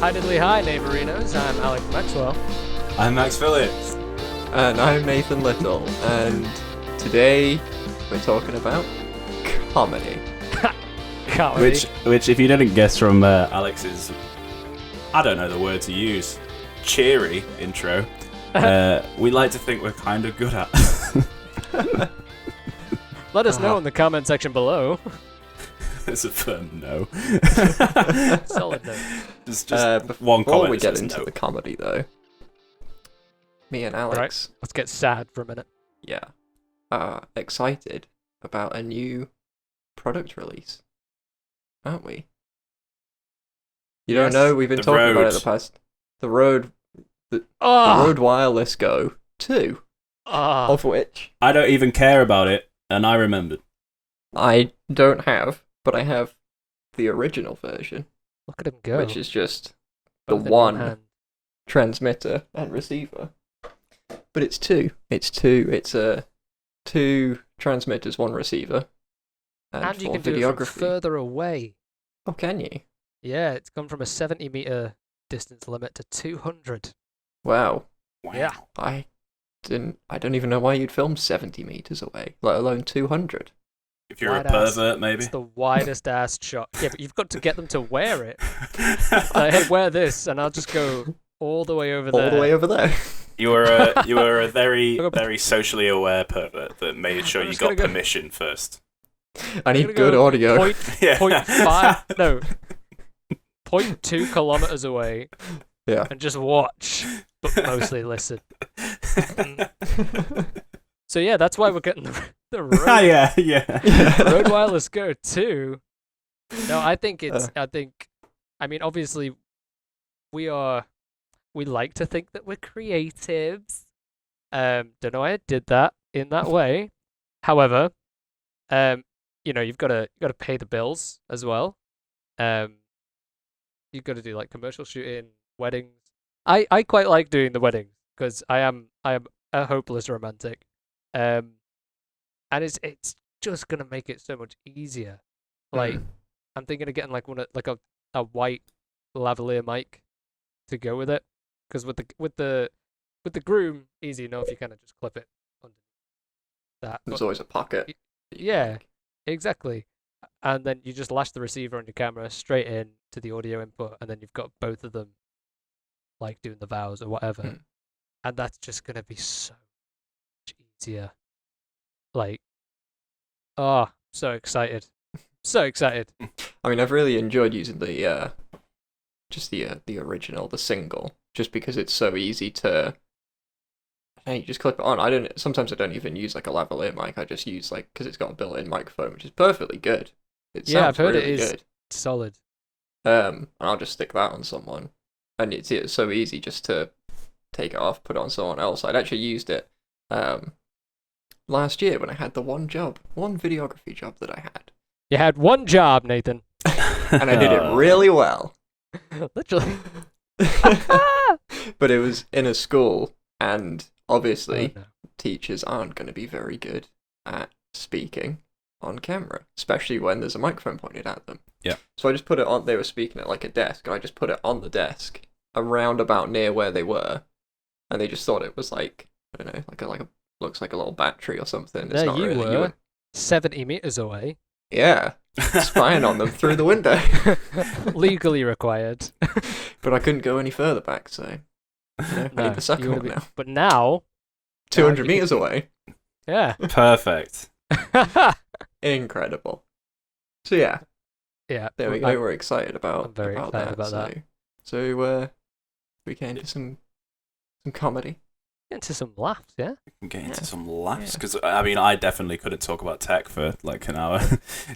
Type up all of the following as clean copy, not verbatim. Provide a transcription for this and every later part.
Untightedly High, neighborinos. I'm Alex Maxwell. I'm Max Phillips. And I'm Nathan Little, and today we're talking about comedy. Comedy. Which, if you didn't guess from Alex's, I don't know the word to use, cheery intro, we like to think we're kind of good at. Let us know in the comment section below. It's a firm no. Solid no. Just one comment. Before we get says into no. the comedy, though, me and Alex, Right. Let's get sad for a minute. are excited about a new product release, aren't we? You Yes. don't know? We've been The talking about it Rode. in the past. The Rode Oh, Wireless Go 2, of which I don't even care about it, and I remembered. I don't have, but I have the original version, look at him go. which is just the Both in one hand. transmitter and receiver. But it's two. It's two. It's two transmitters, one receiver, And you for can do it from videography. further away. Oh, can you? Yeah, it's gone from a 70-meter distance limit to 200. Wow. Wow. Yeah. I don't even know why you'd film 70 meters away, let alone 200. If you're Wide a ass. pervert, maybe. It's the widest ass shot. Yeah, but you've got to get them to wear it. Like, hey, wear this, and I'll just go all the way over there. All the way over there. You were a very, I'm gonna- very socially aware pervert that made sure I'm you just got gonna go- permission first. I I'm need gonna good go audio. Point, Yeah. 0.5, no, 0.2 kilometers away, Yeah. and just watch, but mostly listen. So yeah, that's why we're getting the Rode, yeah. Rode Wireless Go 2. No, I think it's. I mean, obviously, we like to think that we're creatives. Don't know why I did that in that way. However, you've got to pay the bills as well. You've got to do like commercial shooting, weddings. I quite like doing the weddings because I am a hopeless romantic. And it's just gonna make it so much easier. Like I'm thinking of getting like a white lavalier mic to go with it, because with the groom, easy enough, you kind of just clip it under that. There's But always a pocket. that you can yeah, make. exactly. And then you just lash the receiver on your camera straight in to the audio input, and then you've got both of them like doing the vows or whatever. And that's just gonna be so much easier. Like, oh, so excited. So excited. I mean, I've really enjoyed using the original, the single, just because it's so easy to. Hey, you just clip it on. Sometimes I don't even use like a lavalier mic. I just use because it's got a built-in microphone, which is perfectly good. It Yeah, sounds I've heard it really is good. solid. And I'll just stick that on someone, and it's so easy just to take it off, put it on someone else. I'd actually used it last year when I had the one videography job that I had, You had one job, Nathan. and I did it really well. Literally. But it was in a school, and obviously Oh, no. teachers aren't going to be very good at speaking on camera, especially when there's a microphone pointed at them. Yeah. So I just put it on. They were speaking at like a desk, and I just put it on the desk, around about near where they were, and they just thought it was like, I don't know, like a looks like a little battery or something. It's There not you really. were, 70 meters away. Yeah, spying on them through the window. Legally required. But I couldn't go any further back, so I No, need the second you one would've been- now. But now, 200 you meters away. yeah. Perfect. Incredible. So yeah, Yeah. there we well, go. We're excited about I'm very excited about that. So we get into some comedy. Into some laughs, yeah? We can get into Yeah. some laughs, Yeah. because I mean, I definitely couldn't talk about tech for like an hour.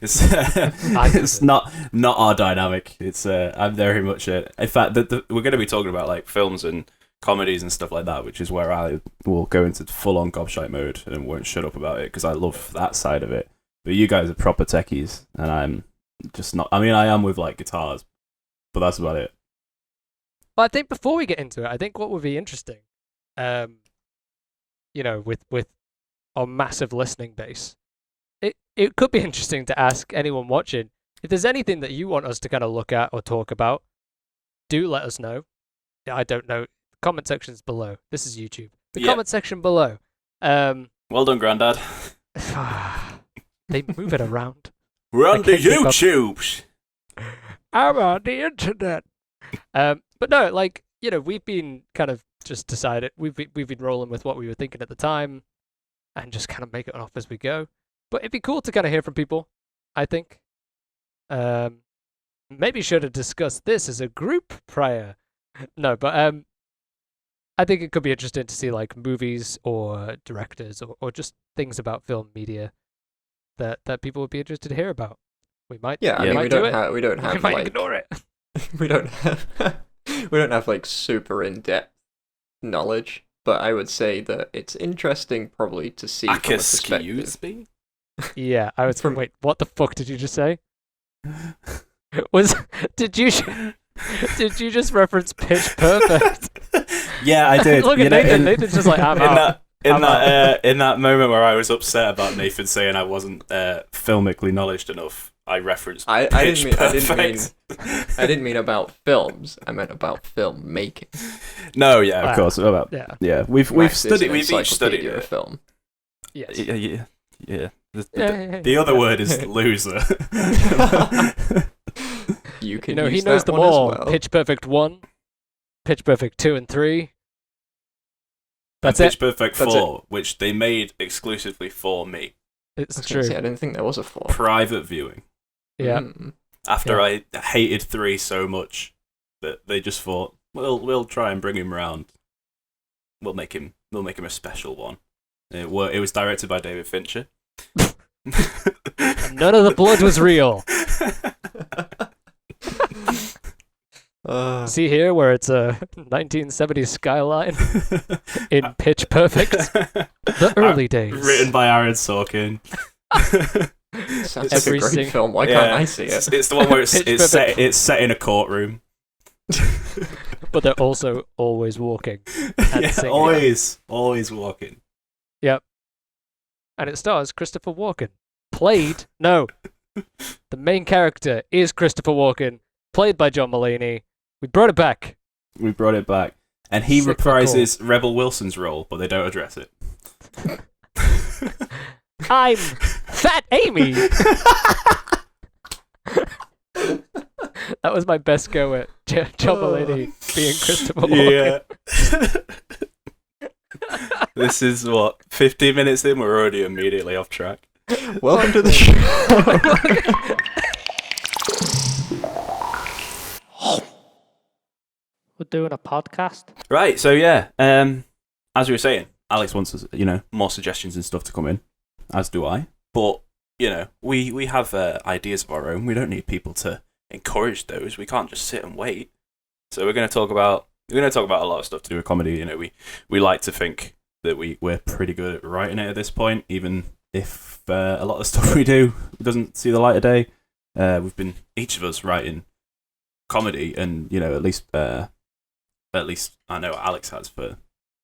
It's it's couldn't. not our dynamic. It's I'm very much in fact we're going to be talking about like films and comedies and stuff like that, which is where I will go into full on gobshite mode and won't shut up about it because I love that side of it. But you guys are proper techies, and I'm just not. I mean, I am with like guitars, but that's about it. But I think before we get into it, I think what would be interesting, with our massive listening base, it could be interesting to ask anyone watching if there's anything that you want us to kind of look at or talk about. do let us know. I don't know. Comment section's below. This is YouTube. The Yeah. comment section below. Well done, Grandad. They move it around. We're on the can't keep up. YouTubes. I'm on the internet. But no, like, you know, we've been kind of just decided we've been rolling with what we were thinking at the time, and just kind of make it off as we go. But it'd be cool to kind of hear from people, I think. Maybe should have discussed this as a group prior. No, but I think it could be interesting to see like movies or directors or just things about film media that people would be interested to hear about. We might, Yeah, I we mean, might we do don't it. have, we don't We have might like, ignore it. we don't have like super in-depth knowledge, but I would say that it's interesting probably to see from a perspective. Excuse me? Yeah, I was From- wait, what the fuck did you just say? Did you just reference Pitch Perfect? Yeah, I did. Look You at know, Nathan. Nathan's just like, I'm in out. in that moment where I was upset about Nathan saying I wasn't filmically knowledgeable enough, I referenced I Pitch didn't Perfect. I didn't mean about films. I meant about film making. No, yeah, of Wow. course. About, Yeah. yeah, we've Max is studied. an We've each studied encyclopedia of it. film. Yes. Yeah. Yeah. The other word is loser. You can You know, he use knows that them one as all. well. Pitch Perfect 1, Pitch Perfect 2 and 3. That's Pitch it. Perfect That's 4, which they made exclusively for me. It's I was gonna true. say, I didn't think there was a 4. Private viewing. Yeah. After I hated 3 so much that they just thought, we'll try and bring him round. We'll make him a special one. It was directed by David Fincher. And none of the blood was real. See here where it's a 1970s skyline in Pitch Perfect. The early days. Written by Aaron Sorkin. Sounds Every like a great sing- film. Why can't I see it? It's the one where Pitch it's Perfect. set in a courtroom. But they're also always walking. And singing. always walking. And it stars Christopher Walken. The main character is Christopher Walken, played by John Mulaney. We brought it back. We brought it back, and he Sick reprises Rebel Wilson's role, but they don't address it. I'm Fat Amy. That was my best go at John Mulaney being Christopher Walken. Yeah. This is what 15 minutes in. We're already immediately off track. Welcome to the show. We're doing a podcast. Right. So yeah. As we were saying, Alex wants us, more suggestions and stuff to come in, as do I. But we have ideas of our own. We don't need people to encourage those. We can't just sit and wait. So we're going to talk about a lot of stuff to do with comedy. We like to think that we're pretty good at writing it at this point, even if a lot of the stuff we do doesn't see the light of day. We've been each of us writing comedy, and at least I know Alex has for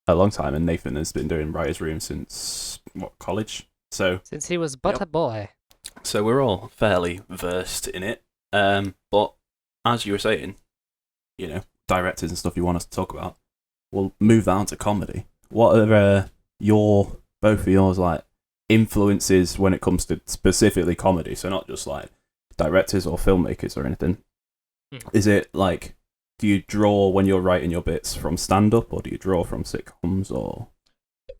a long time, and Nathan has been doing writer's room since college. So Since he was but a boy. So we're all fairly versed in it. But as you were saying, directors and stuff you want us to talk about, we'll move that on to comedy. What are both of yours like influences when it comes to specifically comedy? So not just like directors or filmmakers or anything. Is it like, do you draw when you're writing your bits from stand-up, or do you draw from sitcoms, or?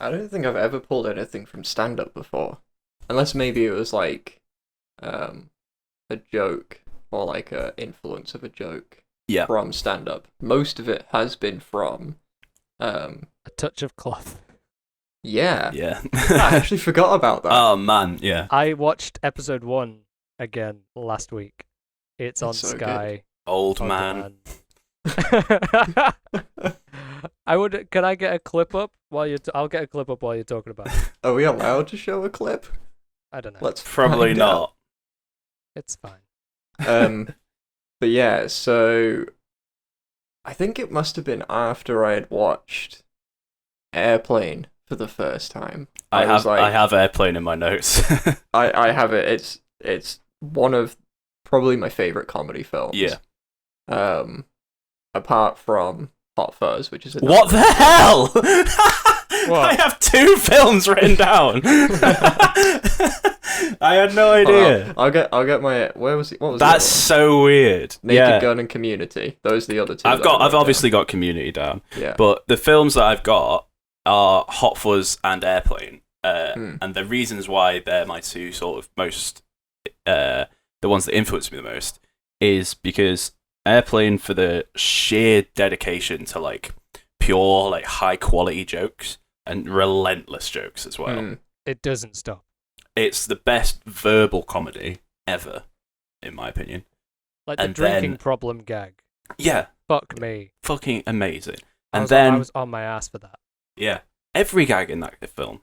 I don't think I've ever pulled anything from stand-up before, unless maybe it was like a joke or like a influence of a joke from stand-up. Most of it has been from A touch of cloth. Yeah. I I actually forgot about that. Oh man, yeah. I watched episode 1 again last week. It's on so Sky. Old on man. demand. Can I get a clip up while I'll get a clip up while you're talking about it. Are we allowed to show a clip? I don't know. Let's Probably find not. It's fine. out. But yeah, so I think it must have been after I had watched Airplane for the first time. I have Airplane in my notes. I have it. It's one of probably my favorite comedy films. Yeah. apart from Hot Fuzz, which is what the hell? What? I have 2 films written down. I had no idea. I'll get my. Where was it? What was That's so weird. Naked Gun and Community. Those are the other 2. I've obviously got Community down. Yeah. But the films that I've got are Hot Fuzz and Airplane. And the reasons why they're my 2 sort of most, the ones that influence me the most, is because Airplane, for the sheer dedication to like pure, like high quality jokes and relentless jokes as well. It doesn't stop. It's the best verbal comedy ever, in my opinion. Like the drinking problem gag. Yeah. Fuck me. Fucking amazing. I And was on my ass for that. yeah, every gag in that film.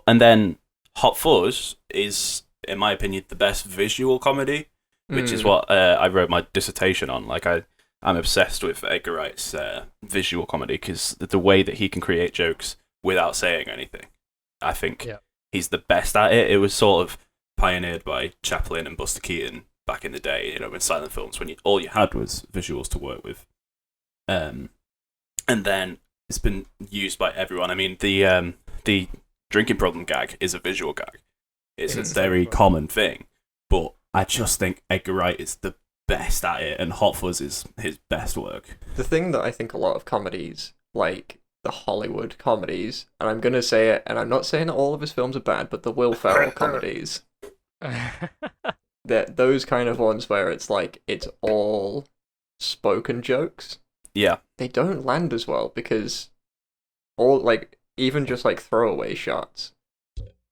And then Hot Fuzz is, in my opinion, the best visual comedy, which is what I wrote my dissertation on. Like, I'm obsessed with Edgar Wright's visual comedy because the way that he can create jokes without saying anything. I think he's the best at it. It was sort of pioneered by Chaplin and Buster Keaton back in the day, in silent films, when all you had was visuals to work with. And then it's been used by everyone. I mean, the drinking problem gag is a visual gag. It's a very common thing, but I just think Edgar Wright is the best at it, and Hot Fuzz is his best work. The thing that I think a lot of comedies, like the Hollywood comedies, and I'm going to say it, and I'm not saying that all of his films are bad, but the Will Ferrell comedies, those kind of ones where it's like, it's all spoken jokes. Yeah. They don't land as well because even just like throwaway shots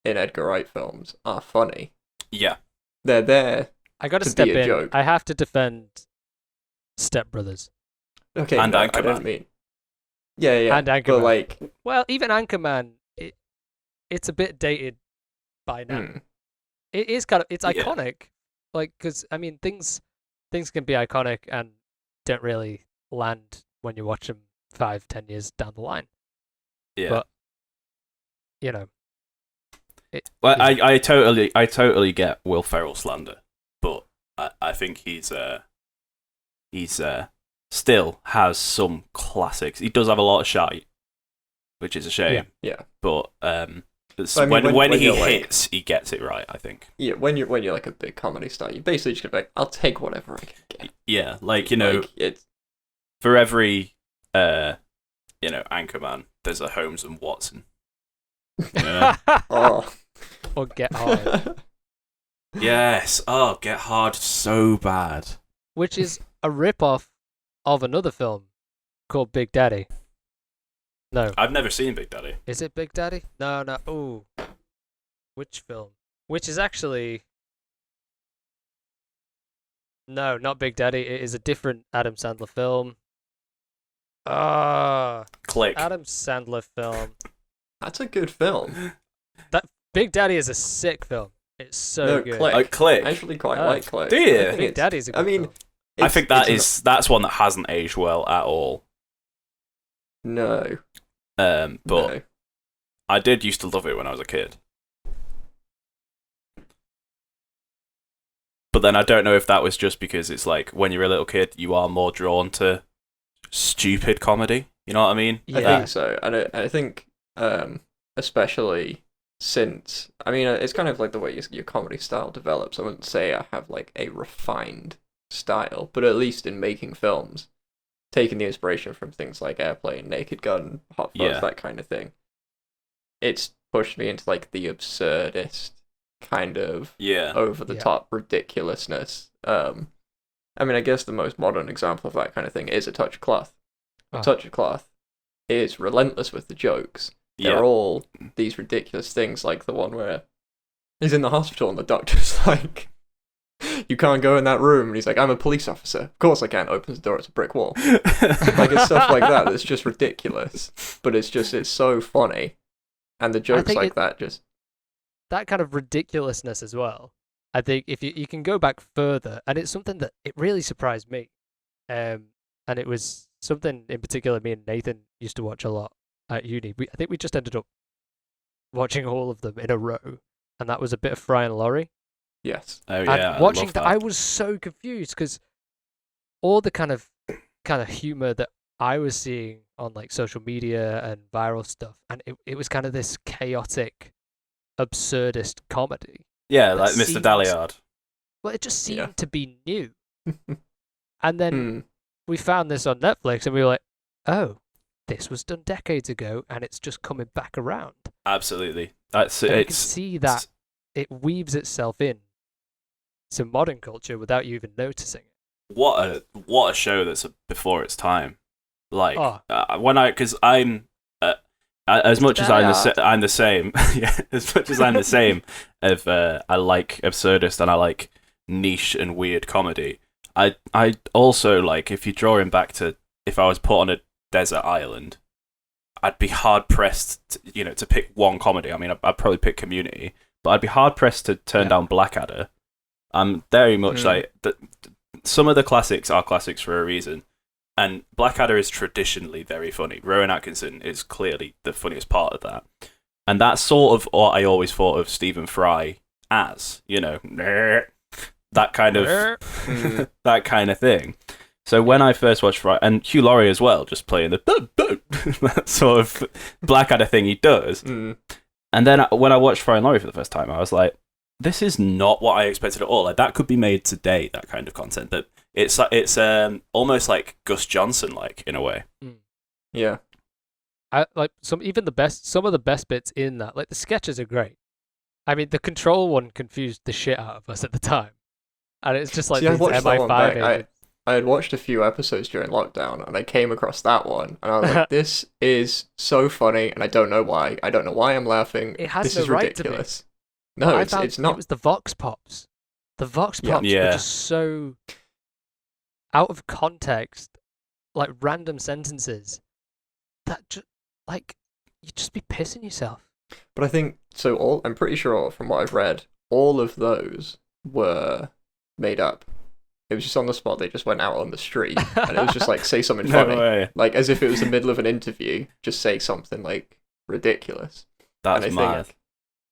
in Edgar Wright films are funny. Yeah. They're there. I gotta to step be a in. joke. I have to defend Step Brothers. Okay, and no, I Anchorman. don't mean. Yeah. And Anchorman. But like, well, even Anchorman, it's a bit dated by now. It is it's iconic, like, because I mean things can be iconic and don't really land when you watch them 5-10 years down the line. Yeah. But I totally get Will Ferrell slander, but I think he's still has some classics. He does have a lot of shite, which is a shame. Yeah. But when he you're hits, he gets it right, I think. Yeah, when you're like a big comedy star, you basically just go like, I'll take whatever I can get. Yeah, like it's for every Anchorman, there's a Holmes and Watson. Oh. Or Get Hard. Yes. Oh, Get Hard so bad. Which is a rip-off of another film called Big Daddy. No. I've never seen Big Daddy. Is it Big Daddy? No. Ooh. Which film? Which is actually... No, not Big Daddy. It is a different Adam Sandler film. Click. Adam Sandler film. That's a good film. That Big Daddy is a sick film. It's so good. Click. Click. I actually quite like Click. Do you? Big Daddy's a good film. I think that's one that hasn't aged well at all. No. But No. I did used to love it when I was a kid. But then I don't know if that was just because it's like when you're a little kid, you are more drawn to stupid comedy. You know what I mean? I think so. And I think, especially since, I mean, it's kind of like the way your comedy style develops. I wouldn't say I have like a refined style, but at least in making films, taking the inspiration from things like Airplane, Naked Gun, Hot Fuzz, that kind of thing, it's pushed me into like the absurdist kind of over the top ridiculousness. I mean, I guess the most modern example of that kind of thing is A Touch of Cloth. A Touch of Cloth is relentless with the jokes. They're all these ridiculous things, like the one where he's in the hospital and the doctor's like, you can't go in that room, and he's like, I'm a police officer. Of course I can't. Opens the door, it's a brick wall. Like, it's stuff like that that's just ridiculous, but it's so funny. And the jokes like that just... That kind of ridiculousness as well. I think if you can go back further, and it's something that it really surprised me. And it was something in particular me and Nathan used to watch a lot at uni. I think we just ended up watching all of them in a row, and that was A Bit of Fry and Laurie. Yes. Oh yeah. And watching that, I was so confused because all the kind of kind of humor that I was seeing on like social media and viral stuff, and it was kind of this chaotic, absurdist comedy. Yeah, like Mr. Dalliard. Well, it just seemed to be new. And then we found this on Netflix, and we were like, oh, this was done decades ago, and it's just coming back around. Absolutely. You can see that it weaves itself in to modern culture without you even noticing it. What a show that's before its time. Like because I'm as much as I'm the same. Yeah, as much as I'm the same. I like absurdist and I like niche and weird comedy. I also like, if you draw him back to, if I was put on a desert island, I'd be hard pressed to pick one comedy. I mean, I'd probably pick Community, but I'd be hard pressed to turn down Blackadder. I'm very much like some of the classics are classics for a reason, and Blackadder is traditionally very funny. Rowan Atkinson is clearly the funniest part of that, and that's sort of what I always thought of Stephen Fry as, that kind of that kind of thing. So when I first watched Fry, and Hugh Laurie as well, just playing the that sort of Blackadder thing he does, and then when I watched Fry and Laurie for the first time, I was like, this is not what I expected at all. Like, that could be made today, that kind of content. That it's almost like Gus Johnson, like, in a way. Yeah. I like some of the best bits in that. Like, the sketches are great. I mean, the Control one confused the shit out of us at the time, and it's just like these MI5 agents. I had watched a few episodes during lockdown, and I came across that one, and I was like, "This is so funny," and I don't know why. I don't know why I'm laughing. It has this no is right ridiculous. to be. No, it's not. It was the Vox Pops. The Vox Pops were just so out of context, like random sentences that you'd just be pissing yourself. But I think I'm pretty sure from what I've read, all of those were made up. It was just on the spot. They just went out on the street, and it was just like, say something funny, way. Like as if it was the middle of an interview. Just say something like ridiculous. That's and I mad. think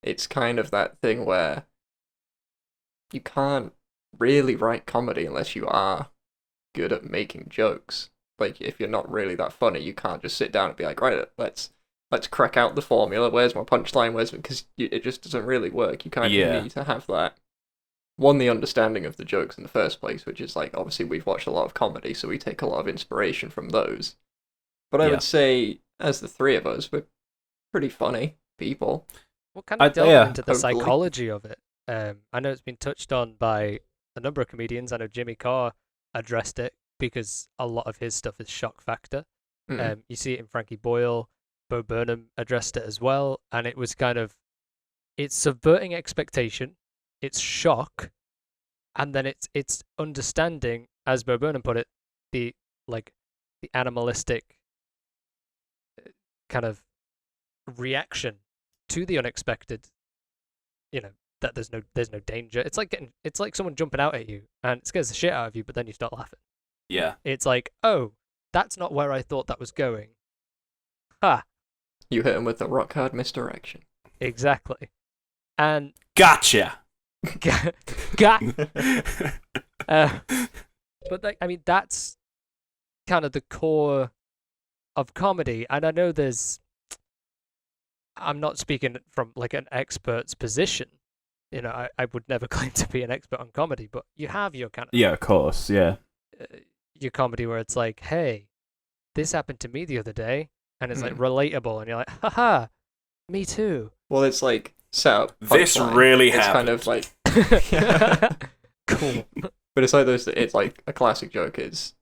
it's kind of that thing where you can't really write comedy unless you are good at making jokes. Like, if you're not really that funny, you can't just sit down and be like, right, let's crack out the formula. Where's my punchline? Because it just doesn't really work. You kind of need to have that. One, the understanding of the jokes in the first place, which is like, obviously we've watched a lot of comedy, so we take a lot of inspiration from those. But I would say, as the three of us, we're pretty funny people. What kind of delve into the psychology of it? I know it's been touched on by a number of comedians. I know Jimmy Carr addressed it because a lot of his stuff is shock factor. You see it in Frankie Boyle. Bo Burnham addressed it as well, and it was kind of, it's subverting expectation, it's shock, and then it's understanding, as Bo Burnham put it, the animalistic kind of reaction to the unexpected, that there's no danger. It's like someone jumping out at you and it scares the shit out of you, but then you start laughing. Yeah. It's like, oh, that's not where I thought that was going. Ha. You hit him with the rock hard misdirection. Exactly. And gotcha. Got. But that's kind of the core of comedy, and I know I'm not speaking from like an expert's position. I would never claim to be an expert on comedy, but you have your kind of... Yeah, of course, yeah. Your comedy where it's like, hey, this happened to me the other day, and it's like relatable, and you're like, haha, me too. Well, it's like set up. This really happened. It's kind of like... Cool. But it's like it's like a classic joke is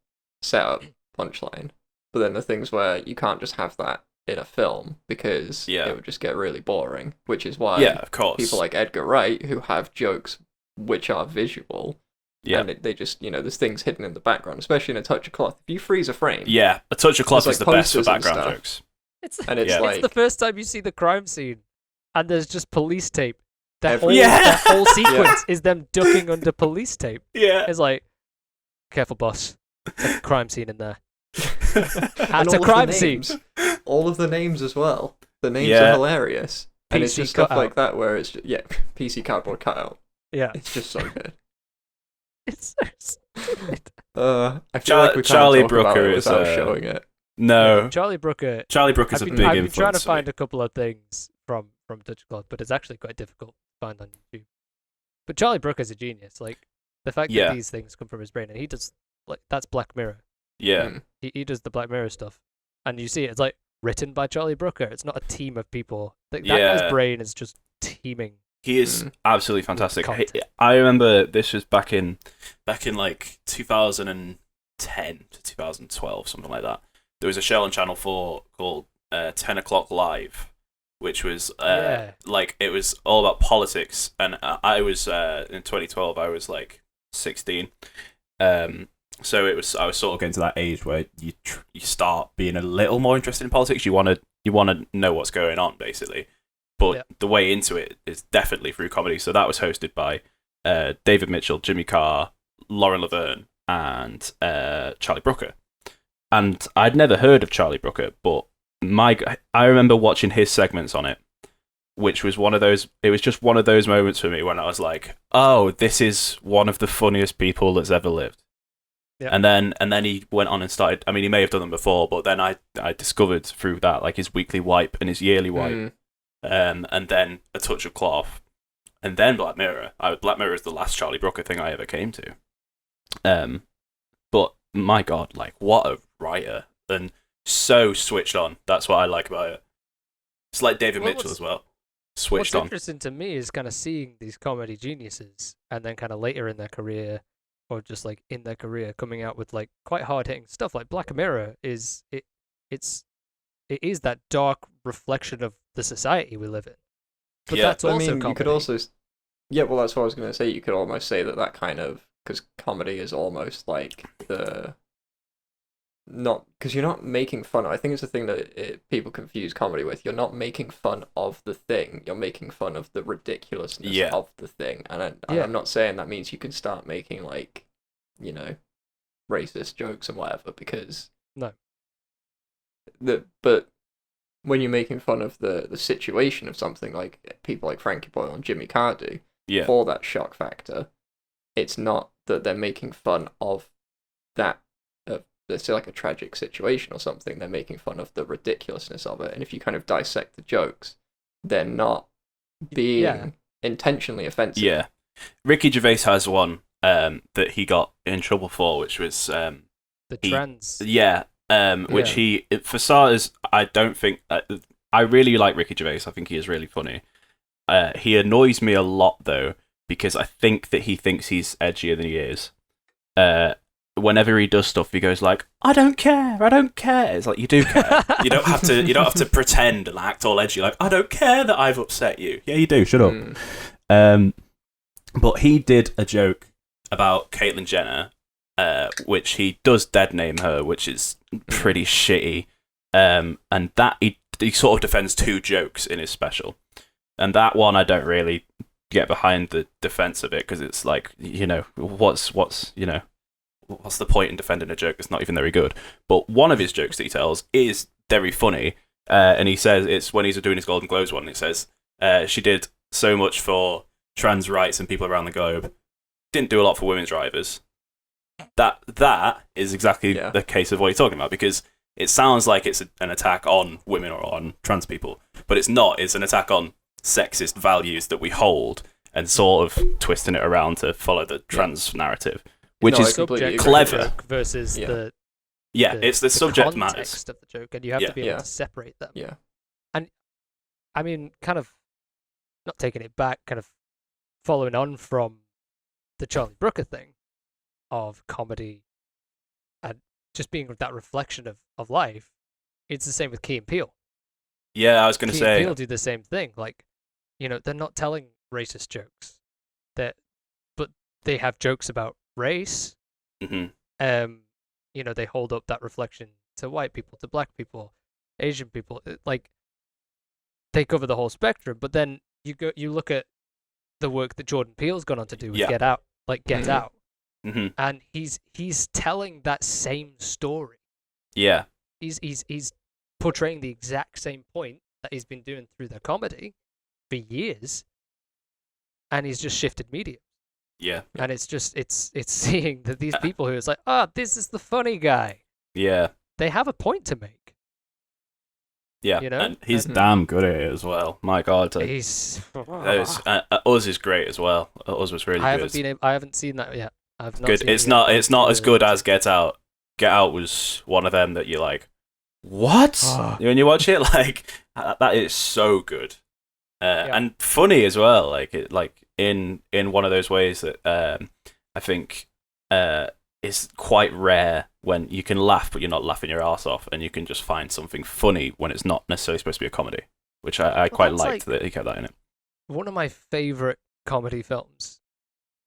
set up, punchline. But then the things where you can't just have that in a film because it would just get really boring, which is why of course. People like Edgar Wright, who have jokes which are visual, and they just, there's things hidden in the background, especially in A Touch of Cloth. If you freeze a frame... Yeah, A Touch of Cloth is the best for background jokes. It's the first time you see the crime scene, and there's just police tape. That whole sequence is them ducking under police tape. Yeah. It's like, careful, boss. There's a crime scene in there. It's a crime scene. All of the names as well. The names are hilarious. And it's just stuff like that where it's just, PC cardboard cutout. Yeah. It's just so good. It's so stupid. I feel like we can't Charlie talk about Brooker it is without showing it. No, Yeah, Charlie Brooker's a big influence. I've been trying to for me. find a couple of things from Dutch Claws, but it's actually quite difficult to find on YouTube. But Charlie Brooker's a genius. Like the fact that these things come from his brain, and he does that's Black Mirror. Yeah, he does the Black Mirror stuff, and you see it's like written by Charlie Brooker. It's not a team of people. That guy's brain is just teeming. He is absolutely fantastic. I remember this was back in like 2010 to 2012, something like that. There was a show on Channel 4 called 10 O'Clock Live, which was like it was all about politics. And I was in 2012. I was like 16. So I was sort of getting to that age where you start being a little more interested in politics. You want to know what's going on, basically. But the way into it is definitely through comedy. So that was hosted by David Mitchell, Jimmy Carr, Lauren Laverne, and Charlie Brooker. And I'd never heard of Charlie Brooker, but I remember watching his segments on it, which was one of those. It was just one of those moments for me when I was like, "Oh, this is one of the funniest people that's ever lived." Yeah. And then he went on and started. I mean, he may have done them before, but then I discovered through that like his weekly wipe and his yearly wipe. And then A Touch of Cloth, and then Black Mirror. Black Mirror is the last Charlie Brooker thing I ever came to. But my God, like what a writer, and so switched on. That's what I like about it. It's like David Mitchell as well. Switched on. What's interesting to me is kind of seeing these comedy geniuses, and then kind of later in their career, or just like in their career, coming out with like quite hard hitting stuff. Like Black Mirror is it is that dark reflection of the society we live in. But that's also comedy. You could also, well, that's what I was going to say. You could almost say that kind of, because comedy is almost like because you're not making fun. I think it's the thing that people confuse comedy with. You're not making fun of the thing. You're making fun of the ridiculousness of the thing. And I'm not saying that means you can start making like, racist jokes and whatever, because no. But when you're making fun of the situation of something, like people like Frankie Boyle and Jimmy Carr do, for that shock factor, it's not that they're making fun of that, let's say like a tragic situation or something. They're making fun of the ridiculousness of it. And if you kind of dissect the jokes, they're not being intentionally offensive. Yeah. Ricky Gervais has one that he got in trouble for, which was the trans. Yeah. Which he, for starters, I don't think. I really like Ricky Gervais. I think he is really funny. He annoys me a lot though, because I think that he thinks he's edgier than he is. Whenever he does stuff, he goes like, "I don't care. It's like, you do care. You don't have to pretend and act all edgy. Like, I don't care that I've upset you. Yeah, you do. Shut up. But he did a joke about Caitlyn Jenner. Which he does dead name her, which is pretty shitty. And that he sort of defends two jokes in his special, and that one I don't really get behind the defense of it, because it's like, what's the point in defending a joke that's not even very good? But one of his jokes that he tells is very funny, and he says it's when he's doing his Golden Globes one. And he says she did so much for trans rights and people around the globe, didn't do a lot for women's drivers. That is exactly the case of what you're talking about, because it sounds like it's an attack on women or on trans people, but it's not. It's an attack on sexist values that we hold, and sort of twisting it around to follow the trans narrative, which is clever. Versus it's the subject context matters of the joke, and you have to be able to separate them. Yeah, and I mean, kind of not taking it back, kind of following on from the Charlie Brooker thing of comedy and just being that reflection of life. It's the same with Key and Peele. Yeah, I was going to say. Key and Peele do the same thing. Like, they're not telling racist jokes, but they have jokes about race. Mm-hmm. They hold up that reflection to white people, to black people, Asian people. Like, they cover the whole spectrum. But then you look at the work that Jordan Peele's gone on to do with Get Out, Get Out. Mm-hmm. And he's telling that same story. Yeah. He's portraying the exact same point that he's been doing through the comedy for years, and he's just shifted media. Yeah. And it's just it's seeing that these people who it's like, this is the funny guy. Yeah. They have a point to make. Yeah, you know? and he's damn good at it as well. My God, he's Us is great as well. Us was really good. I haven't seen that yet. I've not good. Seen It's it not. yet. It's not as good as Get Out. Get Out was one of them that you're like, what? When you watch it, like that is so good, and funny as well. Like in one of those ways that I think is quite rare when you can laugh, but you're not laughing your ass off, and you can just find something funny when it's not necessarily supposed to be a comedy, which I quite liked that he kept that in it. One of my favorite comedy films,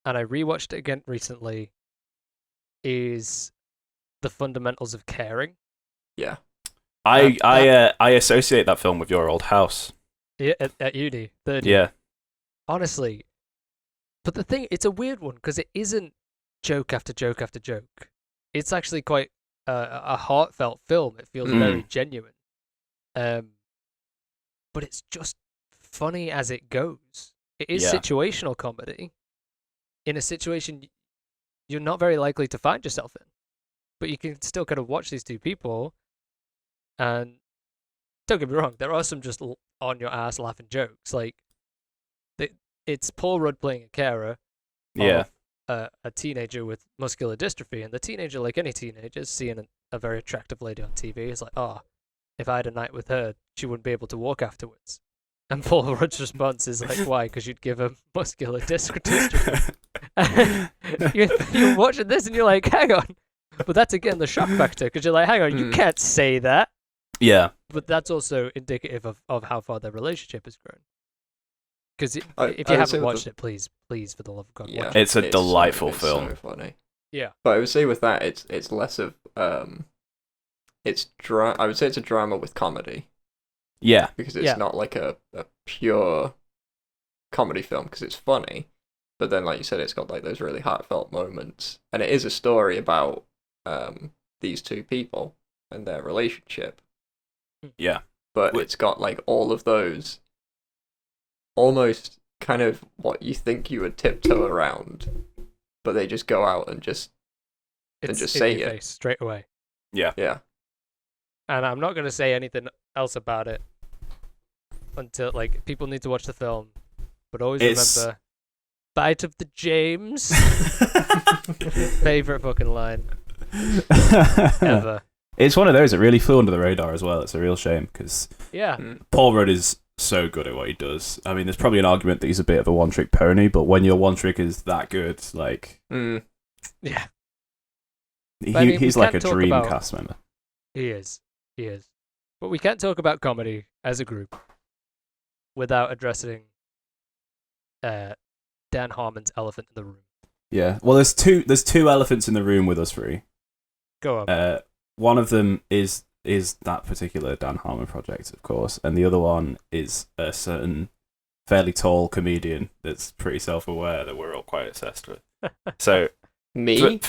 and I rewatched it again recently, is The Fundamentals of Caring. Yeah. I associate that film with Your Old House. Yeah, at uni. Yeah. Honestly. But the thing, it's a weird one, because it isn't joke after joke after joke. It's actually quite a heartfelt film. It feels very genuine. But it's just funny as it goes. It is situational comedy. In a situation you're not very likely to find yourself in. But you can still kind of watch these two people, and don't get me wrong, there are some just on your ass laughing jokes. Like, it's Paul Rudd playing a carer of a teenager with muscular dystrophy, and the teenager, like any teenager, seeing a very attractive lady on TV is like, if I had a night with her, she wouldn't be able to walk afterwards. And Paul Rudd's response is like, why? Because you'd give her muscular dystrophy. You're watching this and you're like, hang on. But that's again the shock factor, because you're like, hang on, you can't say that. Yeah. But that's also indicative of how far their relationship has grown. Because if you haven't watched it, please, for the love of God, watch it. It's a delightful film. So funny. Yeah. But I would say with that, it's less of I would say it's a drama with comedy. Yeah. Because it's not like a pure comedy film, because it's funny. But then, like you said, it's got like those really heartfelt moments. And it is a story about these two people and their relationship. Yeah. But it's got like all of those almost kind of what you think you would tiptoe around, but they just go out and just say it face straight away. Yeah. Yeah. And I'm not going to say anything else about it until, like, people need to watch the film. But always remember, bite of the James. Favorite fucking line ever. It's one of those that really flew under the radar as well. It's a real shame, because Paul Rudd is so good at what he does. I mean, there's probably an argument that he's a bit of a one-trick pony, but when your one trick is that good, like... Yeah. He's like a dream cast member. He is. But we can't talk about comedy as a group without addressing Dan Harmon's elephant in the room. Yeah. Well, there's two elephants in the room with us three. Go on. One of them is that particular Dan Harmon project, of course, and the other one is a certain fairly tall comedian that's pretty self-aware that we're all quite obsessed with. So me?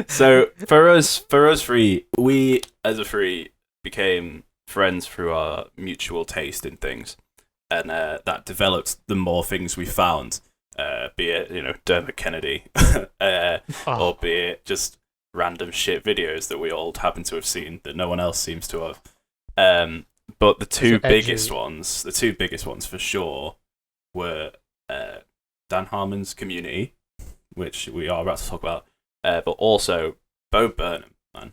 So for us three, we as a three became friends through our mutual taste in things, and that developed the more things we found, be it Dermot Kennedy, or be it just random shit videos that we all happen to have seen that no one else seems to have. But the two biggest ones for sure were Dan Harmon's Community, which we are about to talk about, but also Bo Burnham, man.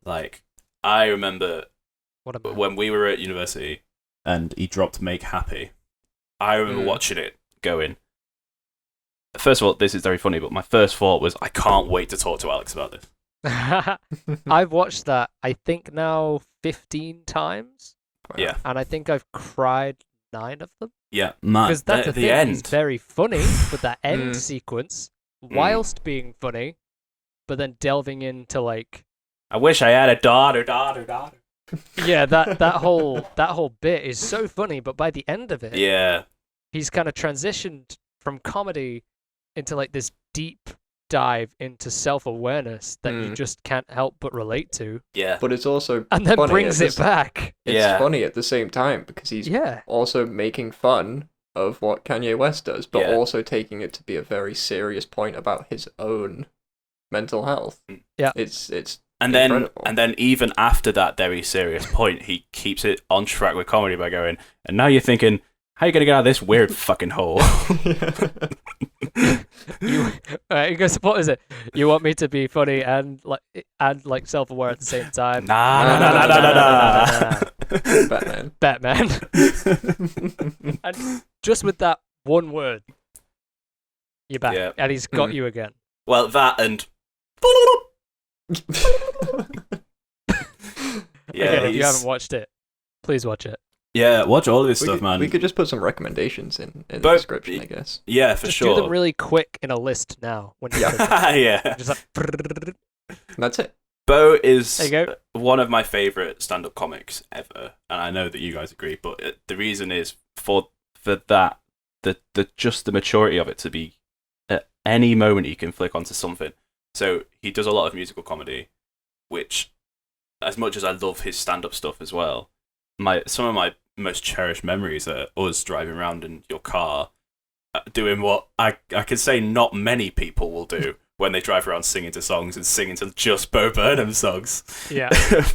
Like, I remember when we were at university and he dropped Make Happy, I remember watching it going, first of all, this is very funny, but my first thought was, I can't wait to talk to Alex about this. I've watched that, I think now 15 times. Yeah. And I think I've cried 9 of them. Yeah, man. Because that's the thing, end. It's very funny with that end sequence, whilst being funny, but then delving into like... I wish I had a daughter. Yeah, that whole bit is so funny, but by the end of it, he's kind of transitioned from comedy into like this deep dive into self-awareness that you just can't help but relate to. Yeah. But it's also and then brings it back. It's funny at the same time, because he's also making fun of what Kanye West does, but Yeah. also taking it to be a very serious point about his own mental health. Yeah. It's And incredible. then even after that very serious point, he keeps it on track with comedy by going, and now you're thinking, how are you going to get out of this weird fucking hole? He goes, what is it? You want me to be funny and like self-aware at the same time? Nah. Batman. And just with that one word, you're back, Yeah. and he's got you again. Well, that and... yeah, Again, if you haven't watched it, please watch it. Yeah, watch all of his stuff, man. We could just put some recommendations in the But- description, I guess. Yeah, for Just sure. do them really quick in a list now. When you Yeah. just like, That's it. Bo is There you go. one of my favourite stand-up comics ever, and I know that you guys agree. But the reason is for that, just the maturity of it to be at any moment he can flick onto something. So he does a lot of musical comedy, which, as much as I love his stand-up stuff as well, some of my most cherished memories are us driving around in your car, doing what I can say not many people will do. When they drive around singing to songs and singing to just Bo Burnham songs. Yeah.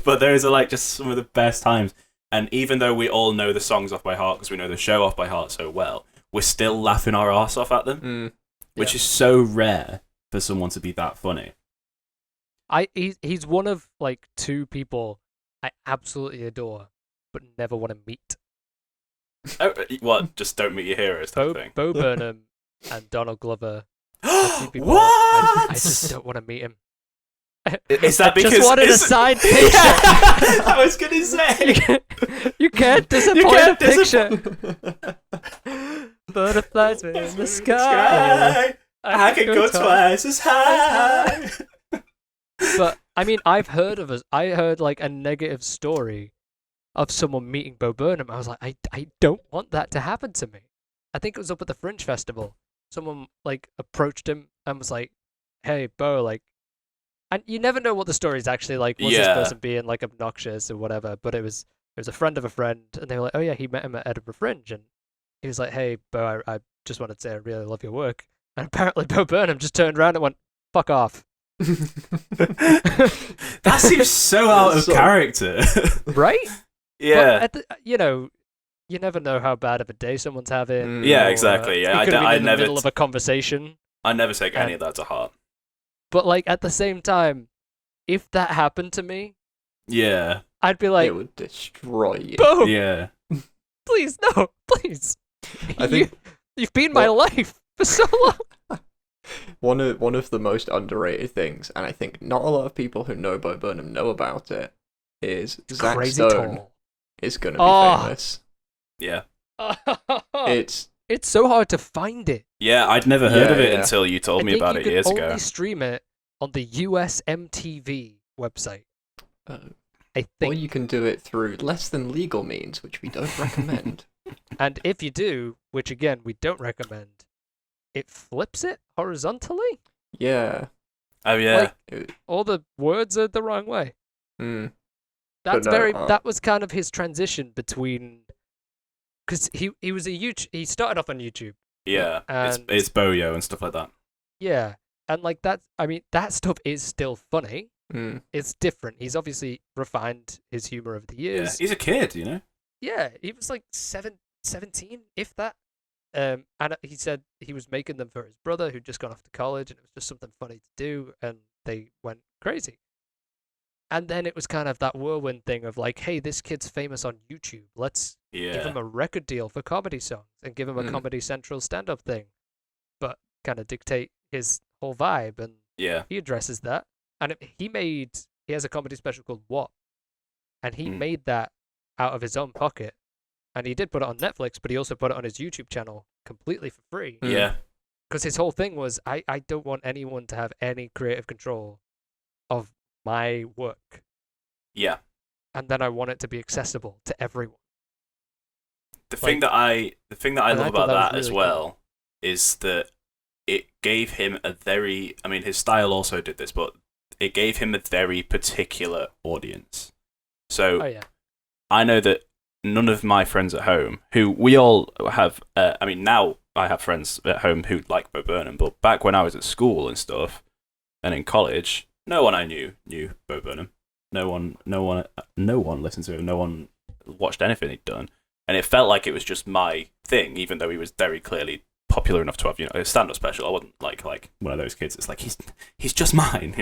But those are like just some of the best times. And even though we all know the songs off by heart because we know the show off by heart so well, we're still laughing our arse off at them, which is so rare for someone to be that funny. He's one of like two people I absolutely adore, but never want to meet. Oh, what? Just don't meet your heroes type of thing? Bo Burnham and Donald Glover. People What? I just don't want to meet him. Is that because... just wanted a side picture. I was going to say. You can't disappoint a picture. Butterflies in the sky. I can go twice as high. But I mean, I heard like a negative story of someone meeting Bo Burnham. I was like, I don't want that to happen to me. I think it was up at the Fringe Festival. Someone like approached him and was like, "Hey, Bo, like," and you never know what the story's actually like. Was this person being like obnoxious or whatever? But it was a friend of a friend, and they were like, "Oh yeah, he met him at Edinburgh Fringe," and he was like, "Hey, Bo, I just wanted to say I really love your work." And apparently, Bo Burnham just turned around and went, "Fuck off." That seems so out of character, right? Yeah. But you never know how bad of a day someone's having. Yeah, exactly. Yeah, it could have been in the never middle of a conversation. I never take any of that to heart. But like at the same time, if that happened to me, yeah, I'd be like, it would destroy you. Bo, yeah, please, no, please. I think you've been my life for so long. One of the most underrated things, and I think not a lot of people who know Bo Burnham know about it, is Zack Crazy Stone tall. is going to be famous. yeah. It's so hard to find it. Yeah, I'd never heard of it Yeah. until you told me about it years you ago. can only stream it on the US MTV website. I Or think. you can do it through less than legal means, which we don't recommend. And if you do, which again we don't recommend, it flips it horizontally. Yeah. Oh yeah. It- All the words are the wrong way. mm. That's no, that was kind of his transition between, because he was he started off on YouTube. Yeah, And- it's Boyo and stuff like that. Yeah, and like that, I mean, that stuff is still funny. Mm. It's different. He's obviously refined his humor over the Yeah, years. he's a kid, you know. Yeah, he was like 17, if that. And he said he was making them for his brother who'd just gone off to college, and it was just something funny to do, and they went crazy. And then it was kind of that whirlwind thing of like, hey, this kid's famous on YouTube. Let's give him a record deal for comedy songs and give him a Comedy Central stand-up thing, but kind of dictate his whole vibe. And Yeah. he addresses that. And he has a comedy special called What? And he made that out of his own pocket. And he did put it on Netflix, but he also put it on his YouTube channel completely for free. Yeah. Because his whole thing was, I don't want anyone to have any creative control of my work. Yeah. And then I want it to be accessible to everyone. The thing that I and love I thought about that was that as really well is that it gave him his style also did this, but it gave him a very particular audience. So Oh, yeah. I know that none of my friends at home, who we all have, I mean, now I have friends at home who like Bo Burnham, but back when I was at school and stuff, and in college, no one I knew Bo Burnham. No one listened to him. No one watched anything he'd done, and it felt like it was just my thing, even though he was very clearly popular enough to have, a stand-up special. I wasn't like one of those kids. It's like he's just mine,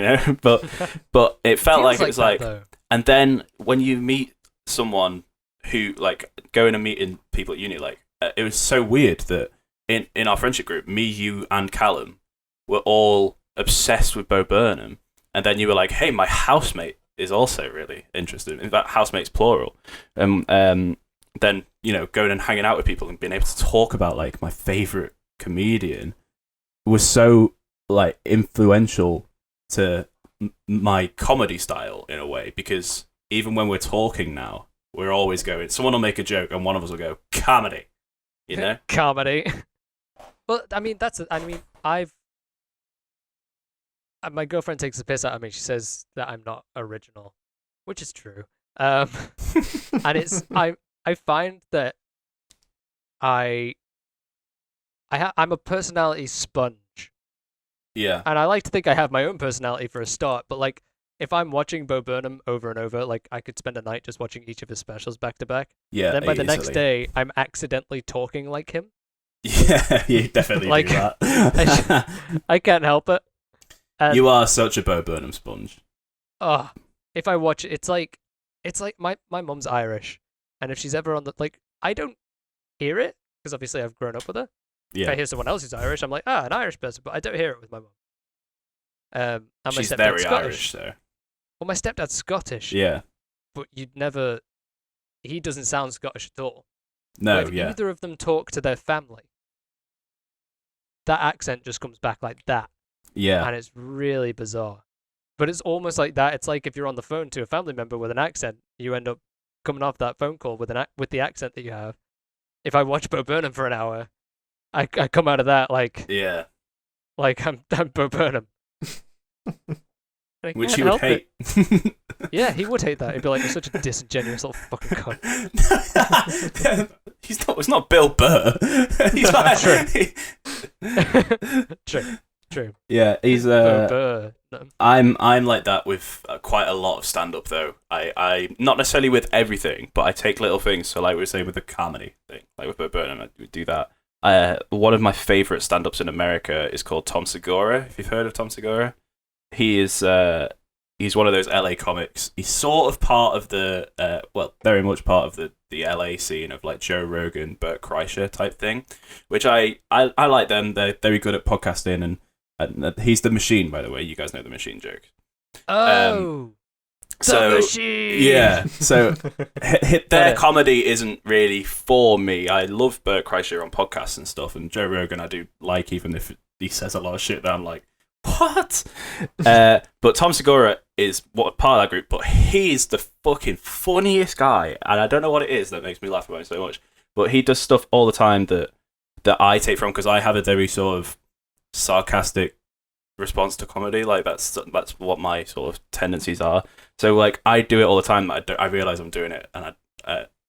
But it felt like it was like, and then when you meet someone who like going and meeting people at uni, like it was so weird that in our friendship group, me, you, and Callum were all obsessed with Bo Burnham, and then you were like, hey, my housemate is also really interested. In fact, housemates plural. Then going and hanging out with people and being able to talk about like my favorite comedian was so like influential to my comedy style in a way, because even when we're talking now, we're always going, someone will make a joke and one of us will go, comedy, Comedy. Well, I mean, my girlfriend takes the piss out of me. She says that I'm not original, which is true. And I find that I'm a personality sponge. Yeah. And I like to think I have my own personality for a start, but like if I'm watching Bo Burnham over and over, like I could spend a night just watching each of his specials back to back. Yeah. Then by the next day, I'm accidentally talking like him. Yeah, you definitely like, do that. I can't help it. And, you are such a Bo Burnham sponge. Oh, if I watch it, it's like my mum's Irish, and if she's ever on I don't hear it because obviously I've grown up with her. Yeah. If I hear someone else who's Irish, I'm like, an Irish person, but I don't hear it with my mum. And she's my very Scottish. Irish, though. Well, my stepdad's Scottish. Yeah. But he doesn't sound Scottish at all. No, if yeah. either of them talk to their family, that accent just comes back like that. Yeah. And it's really bizarre. But it's almost like that. It's like if you're on the phone to a family member with an accent, you end up coming off that phone call with the accent that you have. If I watch Bo Burnham for an hour, I come out of that like I'm Bo Burnham. Which he would hate. Yeah, he would hate that. He'd be like, you're such a disingenuous little fucking cunt. It's not Bill Burr. He's not. True. Yeah, he's Burr. No. I'm like that with quite a lot of stand-up though. I not necessarily with everything, but I take little things. So like we were saying with the comedy thing, like with Bo Burnham, I would do that. One of my favorite stand-ups in America is called Tom Segura. If you've heard of Tom Segura, he's one of those LA comics. He's sort of part of the very much part of the LA scene of like Joe Rogan, Bert Kreischer type thing, which I like them. They're very good at podcasting, and he's the Machine, by the way. You guys know the Machine joke. Oh. The Machine. Yeah, so their comedy isn't really for me. I love Bert Kreischer on podcasts and stuff, and Joe Rogan I do like, even if he says a lot of shit that I'm like, what? But Tom Segura is part of that group, but he's the fucking funniest guy, and I don't know what it is that makes me laugh about him so much, but he does stuff all the time that I take from, because I have a very sort of sarcastic response to comedy. Like that's what my sort of tendencies are. So like I do it all the time. I realize I'm doing it, and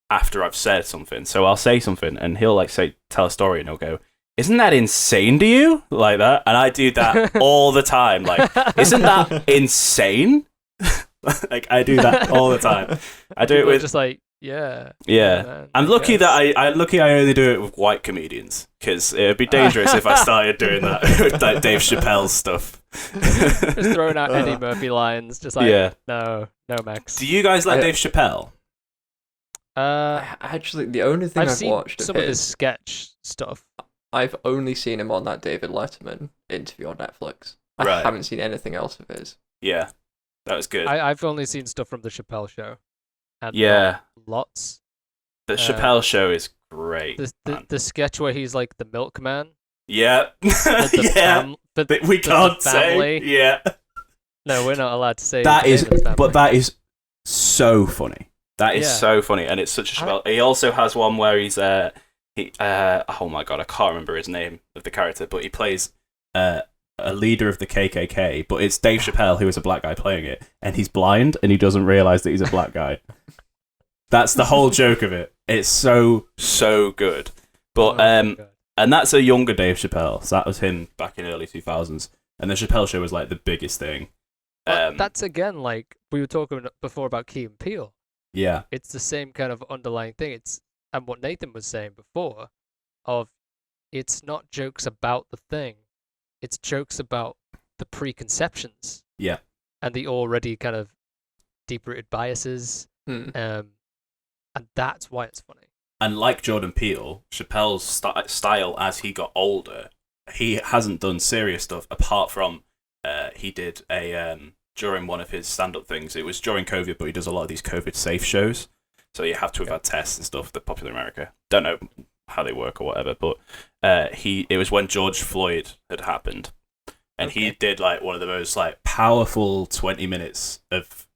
after I've said something, so I'll say something, and he'll like tell a story, and he'll go, "Isn't that insane to you?" Like that, and I do that all the time. Like, isn't that insane? Like I do that all the time. I do it with just like yeah. Man, I'm lucky that I only do it with white comedians, because it would be dangerous if I started doing that with like Dave Chappelle's stuff. Just throwing out Eddie Murphy lines, just like no, Max. Do you guys like Dave Chappelle? Actually, the only thing I've seen watched some of his sketch stuff. I've only seen him on that David Letterman interview on Netflix. I haven't seen anything else of his. Yeah, that was good. I've only seen stuff from the Chappelle Show. And lots. The Chappelle Show is great. The sketch where he's like the milkman. Yeah. We can't say. Yeah. No, we're not allowed to say that. But that is so funny. That is so funny, and it's such a Chappelle. He also has one where he's oh my god, I can't remember his name of the character, but he plays a leader of the KKK, but it's Dave Chappelle who is a black guy playing it, and he's blind and he doesn't realize that he's a black guy. That's the whole joke of it. It's so good. But and that's a younger Dave Chappelle. So that was him back in early 2000s, and the Chappelle Show was like the biggest thing. That's again like we were talking before about Key and Peele. Yeah, it's the same kind of underlying thing. And what Nathan was saying before, of it's not jokes about the thing, it's jokes about the preconceptions. Yeah, and the already kind of deep-rooted biases. And that's why it's funny. And like Jordan Peele, Chappelle's style as he got older, he hasn't done serious stuff apart from he did a during one of his stand-up things. It was during COVID, but he does a lot of these COVID-safe shows. So you have to have had tests and stuff. They're popular in America. Don't know how they work or whatever, but it was when George Floyd had happened, and he did like one of the most like powerful 20 minutes of.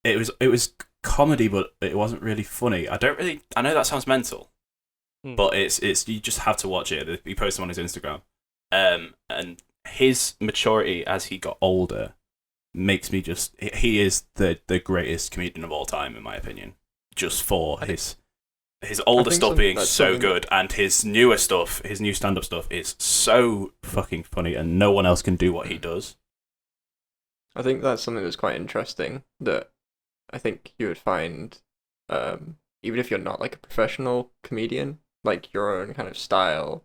It was comedy, but it wasn't really funny. I know that sounds mental, but it's you just have to watch it. He posted on his Instagram, and his maturity as he got older makes me just. He is the greatest comedian of all time, in my opinion. Just for his older stuff being so good, and his newer stuff, his new stand-up stuff, is so fucking funny, and no one else can do what he does. I think that's something that's quite interesting. That I think you would find, even if you're not like a professional comedian, like your own kind of style.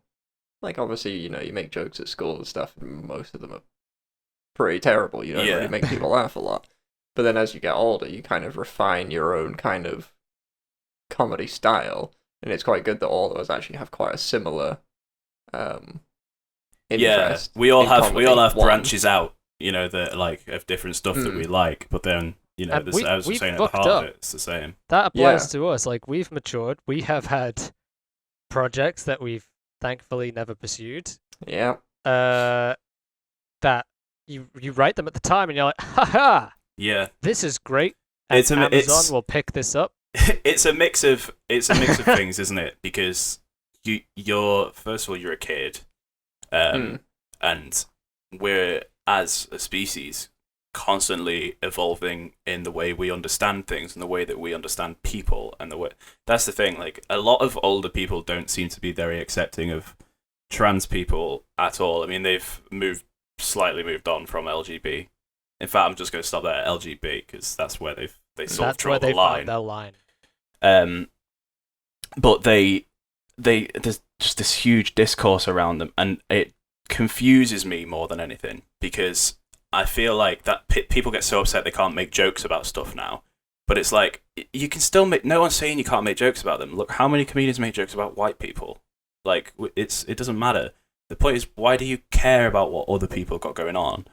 Like obviously, you make jokes at school and stuff, and most of them are pretty terrible. You don't really make people laugh a lot. But then as you get older, you kind of refine your own kind of comedy style, and it's quite good that all of us actually have quite a similar interest. We all have branches out, that like of different stuff that we like, but then as I was saying at the heart of it, it's the same. That applies to us. Like we've matured. We have had projects that we've thankfully never pursued. Yeah. That you write them at the time, and you're like, haha. Yeah. This is great. And Amazon will pick this up. It's a mix of things, isn't it? Because you're first of all you're a kid, and we're as a species constantly evolving in the way we understand things and the way that we understand people and the way that's the thing. Like a lot of older people don't seem to be very accepting of trans people at all. I mean, they've slightly moved on from LGB. In fact, I'm just going to stop there at LGB because that's where they sort of draw the line. Their line. But there's just this huge discourse around them, and it confuses me more than anything because I feel like that people get so upset they can't make jokes about stuff now. But it's like you can still make. No one's saying you can't make jokes about them. Look, how many comedians make jokes about white people? Like it doesn't matter. The point is, why do you care about what other people got going on?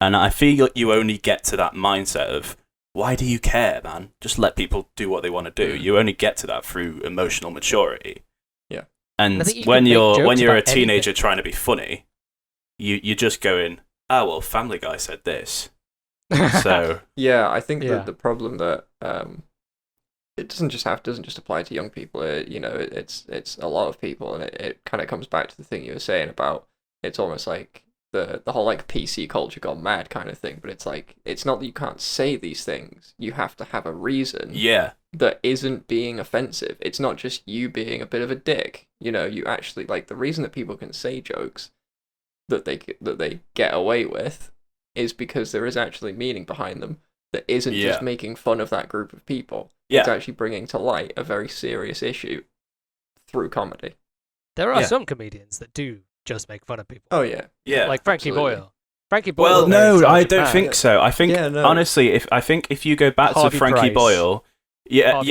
And I feel like you only get to that mindset of, why do you care, man? Just let people do what they want to do. You only get to that through emotional maturity. Yeah. And when you're a teenager trying to be funny, you're just going, oh, well, Family Guy said this. So yeah, I think that the problem that it doesn't just apply to young people. It's a lot of people, and it kind of comes back to the thing you were saying about it's almost like the whole like PC culture gone mad kind of thing. But it's like it's not that you can't say these things. You have to have a reason. Yeah. That isn't being offensive. It's not just you being a bit of a dick. You actually like the reason that people can say jokes that they get away with is because there is actually meaning behind them that isn't just making fun of that group of people. Yeah. It's actually bringing to light a very serious issue through comedy. There are some comedians that do just make fun of people. Oh yeah. Yeah. Like Frankie absolutely. Boyle. Frankie Boyle. Well, no, I don't think so. I think honestly, if you go back Harvey to Frankie Price. Boyle, he does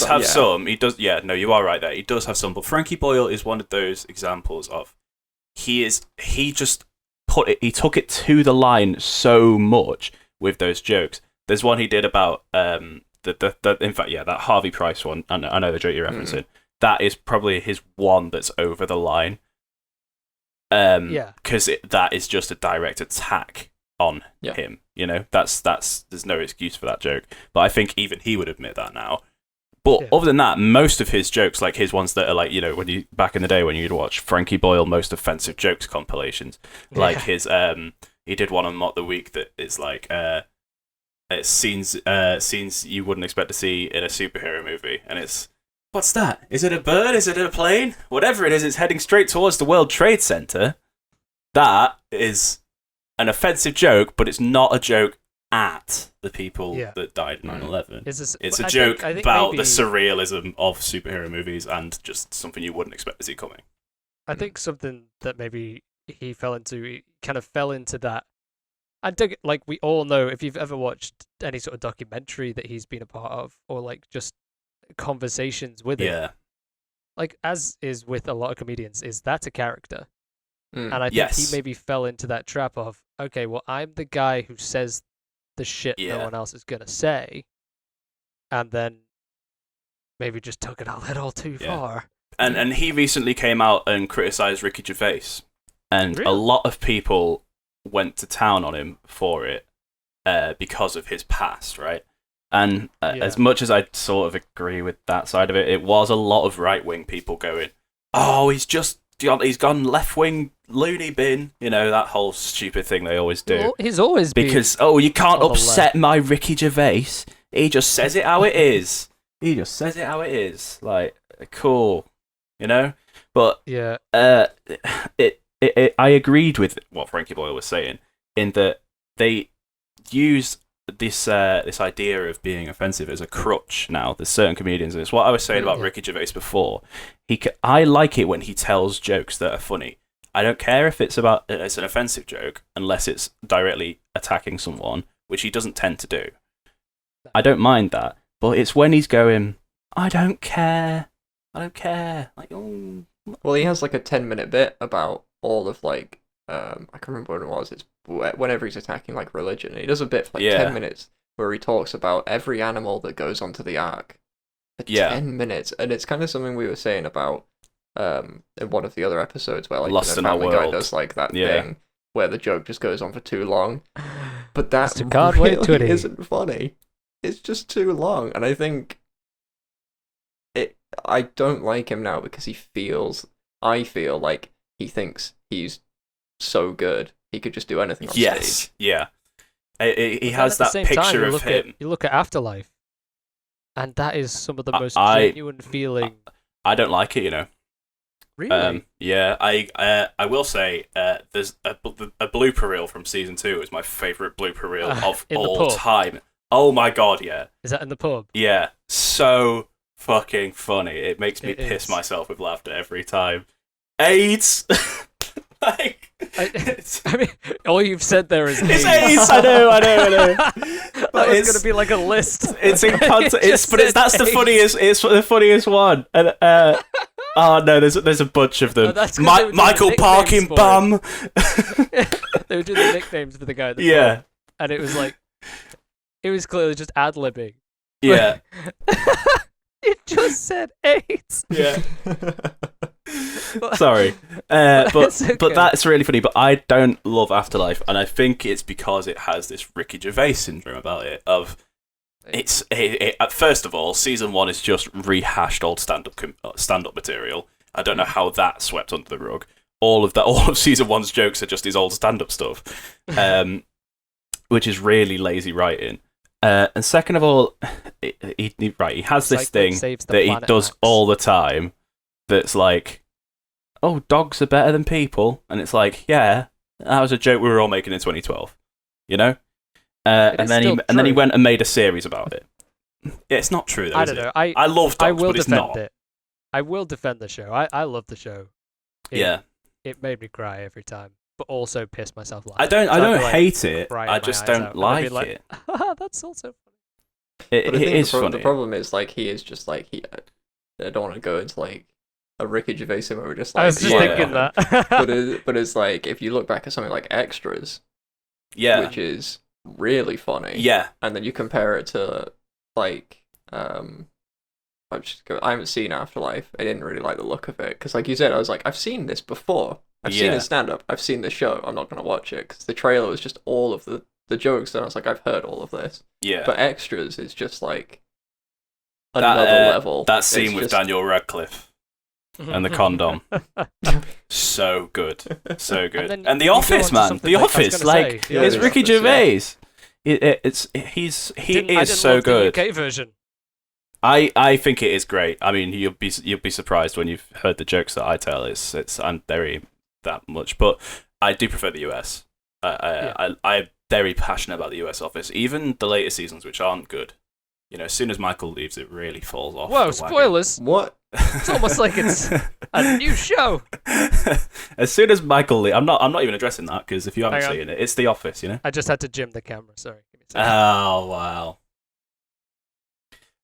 have some. He does. Yeah, no, you are right there. He does have some, but Frankie Boyle is one of those examples of he took it to the line so much with those jokes. There's one he did about in fact, that Harvey Price one. I know the joke you're referencing. That is probably his one that's over the line. Because that is just a direct attack on him. That's there's no excuse for that joke. But I think even he would admit that now. But other than that, most of his jokes, like his ones that are like, when you back in the day when you'd watch Frankie Boyle most offensive jokes compilations, like his he did one on Mock the Week that is like scenes you wouldn't expect to see in a superhero movie, and it's, what's that? Is it a bird? Is it a plane? Whatever it is, it's heading straight towards the World Trade Center. That is an offensive joke, but it's not a joke at the people that died in 9/11. It's a joke about the surrealism of superhero movies and just something you wouldn't expect to see coming. I think something that maybe he kind of fell into that. I think, like, we all know, if you've ever watched any sort of documentary that he's been a part of, or like just conversations with him, like, as is with a lot of comedians, is that a character? And I think he maybe fell into that trap of, okay, well, I'm the guy who says the shit no one else is gonna say, and then maybe just took it a little too far. And he recently came out and criticized Ricky Gervais, and a lot of people went to town on him for it because of his past, right? And as much as I sort of agree with that side of it, it was a lot of right-wing people going, oh, he's gone left-wing loony bin, you know, that whole stupid thing they always do. Well, he's always been, because, you can't upset my Ricky Gervais. He just says it how it is. He just says it how it is. Like, cool, you know? But I agreed with what Frankie Boyle was saying, in that they use this idea of being offensive as a crutch now. There's certain comedians, and it's what I was saying about Ricky Gervais before. I like it when he tells jokes that are funny. I don't care if it's an offensive joke, unless it's directly attacking someone, which he doesn't tend to do. I don't mind that, but it's when he's going, I don't care. Like, oh. Well, he has like a 10-minute bit about all of like, I can't remember what it was. It's whenever he's attacking like religion. He does a bit for like 10 minutes where he talks about every animal that goes onto the ark. For 10 minutes, and it's kind of something we were saying about in one of the other episodes where like Lost in Our Family Guy World does like that thing where the joke just goes on for too long. But that really isn't funny. It's just too long, and I think I don't like him now because I feel like he thinks he's so good he could just do anything on stage. Yeah. He has that picture of him. You look at Afterlife, and that is some of the most genuine feeling. I don't like it, you know. Really? I will say there's a blooper reel from season 2 is my favourite blooper reel of all time. Oh my god, yeah. Is that in the pub? Yeah, so fucking funny. It makes me piss myself with laughter every time. AIDS! I mean, all you've said there is it's AIDS. I know. That was going to be like a list. It's in context, that's the funniest. It's the funniest one. And oh no, there's a bunch of them. Michael Parkin Bum. They would do the nicknames for the guy. And it was like, it was clearly just ad-libbing. Yeah. It just said AIDS. Yeah. Sorry, but that's really funny. But I don't love Afterlife, and I think it's because it has this Ricky Gervais syndrome about it. First of all, season 1 is just rehashed old stand-up material. I don't know how that swept under the rug. All of season 1's jokes are just his old stand-up stuff, which is really lazy writing. And second of all, he has this thing that he does all the time. That's like, oh, dogs are better than people, and it's like, yeah, that was a joke we were all making in 2012, you know. And then he went and made a series about it. Yeah, it's not true though. I don't know. I love dogs, but it's not. I will defend the show. I love the show. It made me cry every time, but also piss myself laughing. I don't hate it. I just don't like it. That's also funny. It is funny. The problem is like he is just like I don't want to go into like a Ricky Gervais where we're just like. I was just thinking that. but it's like if you look back at something like Extras, which is really funny, and then you compare it to like I haven't seen Afterlife. I didn't really like the look of it because, like you said, I was like, I've seen this before. I've seen his stand-up. I've seen the show. I'm not going to watch it because the trailer was just all of the jokes, and I was like, I've heard all of this. Yeah. But Extras is just like another level. That scene with Daniel Radcliffe and the condom. So good. So good. And The Office, man. The Office. Like, it's Ricky Gervais. He is so love good. The UK version. I think it is great. I mean, you'll be surprised when you've heard the jokes that I tell. I'm very that much, but I do prefer the US. I'm very passionate about the US Office, even the later seasons, which aren't good. You know, as soon as Michael leaves, it really falls off. Whoa, spoilers! What? It's almost like it's a new show. As soon as Michael leaves, I'm not even addressing that because if you haven't seen it, it's The Office. You know. I just had to jim the camera. Sorry. Give me a second. Oh wow.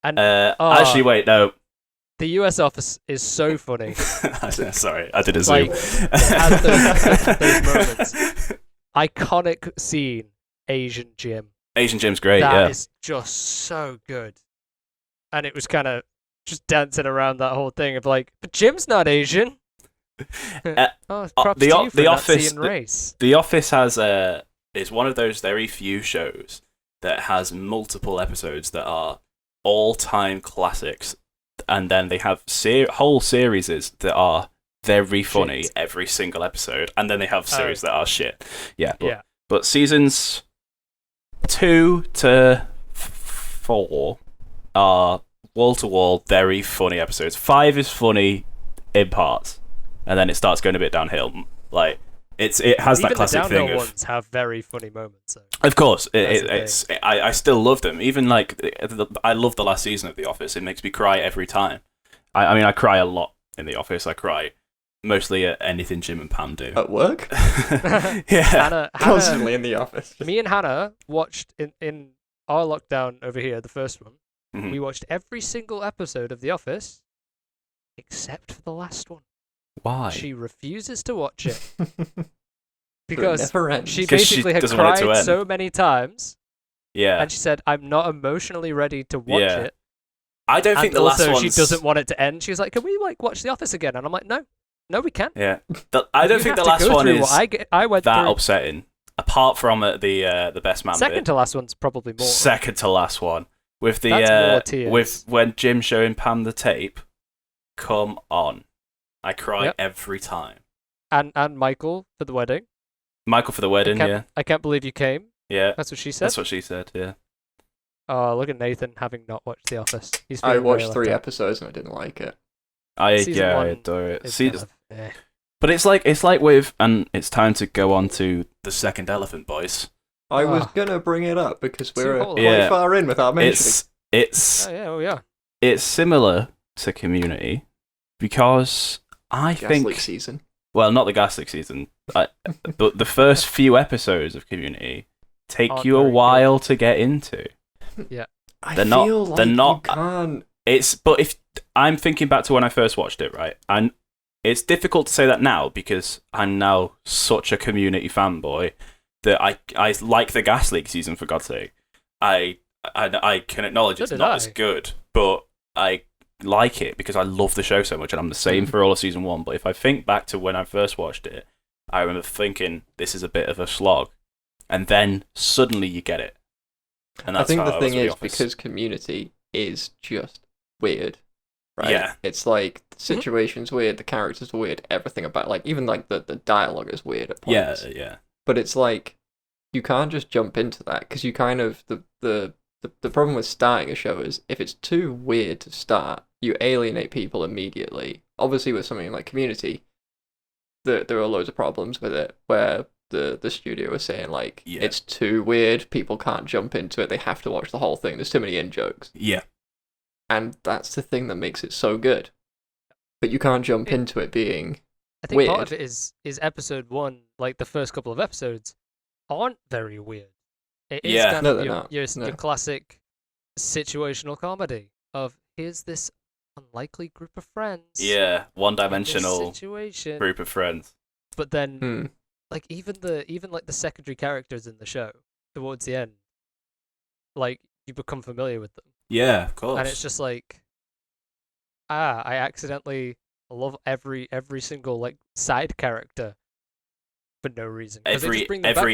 And actually, wait, no. The US Office is so funny. Sorry, I did a zoom. Like, it has those moments. Iconic scene, Asian Jim. Asian Jim's great, That is just so good. And it was kind of just dancing around that whole thing of like, but Jim's not Asian. Props to you for not seeing race. The Office has is one of those very few shows that has multiple episodes that are all-time classics, and then they have whole series that are very funny every single episode, and then they have series that are shit. But seasons 2 to 4 are wall-to-wall very funny episodes. 5 is funny in parts, and then it starts going a bit downhill. Like it has even that classic the thing downhill of. Ones have very funny moments. So. Of course, I still love them. Even like I love the last season of The Office. It makes me cry every time. I mean, I cry a lot in The Office. I cry mostly at anything Jim and Pam do. At work? Yeah. Hannah, Constantly in the office. Me and Hannah watched in our lockdown over here, the first one. Mm-hmm. We watched every single episode of The Office except for the last one. Why? She refuses to watch it. Because she 'Cause basically she had doesn't want it to cried end. so many times, Yeah. and she said, I'm not emotionally ready to watch it. I don't think And the last also, one. she doesn't want it to end. She was like, can we watch The Office again? And I'm like, no, we can't. Yeah. I don't You think have the to last go one through is what I went that through. upsetting. Apart from the best man Second bit. to last one's probably more. Second to last one with the That's more tears. with when Jim showing Pam the tape. Come on, I cry every time. And Michael for the wedding. Michael for the wedding, I can't believe you came. Yeah. That's what she said. That's what she said, yeah. Oh, look at Nathan having not watched The Office. I watched 3 episodes and I didn't like it. I adore it. Eh. But it's like with, and it's time to go on to the second elephant, boys. I was gonna bring it up because we're Too quite far in without mentioning. It's similar to Community because I think Gas leak season. Well, not the gas leak season, but the first few episodes of Community take you a while to get into. Yeah, they're not. You can't. But if I'm thinking back to when I first watched it, right, and it's difficult to say that now because I'm now such a Community fanboy that I like the gas leak season, for God's sake. I can acknowledge it's not as good, but I like it because I love the show so much, and I'm the same for all of season 1. But if I think back to when I first watched it, I remember thinking this is a bit of a slog, and then suddenly you get it. And that's I think how the thing is Office. because Community is just weird, right? Yeah. It's like the situation's weird, the characters are weird, everything about even the dialogue is weird at points. Yeah. But it's like you can't just jump into that because you kind of the problem with starting a show is if it's too weird to start, you alienate people immediately. Obviously, with something like Community, there are loads of problems with it where the studio is saying it's too weird, people can't jump into it, they have to watch the whole thing. There's too many in-jokes. Yeah. And that's the thing that makes it so good. But you can't jump into it being I think weird. part of it is episode 1, like the first couple of episodes, aren't very weird. It is kind of your classic situational comedy of here's this unlikely group of friends. Yeah, one-dimensional situation. group of friends. But then, even the secondary characters in the show towards the end, you become familiar with them. Yeah, of course. And it's just like, I accidentally love every single side character for no reason. Every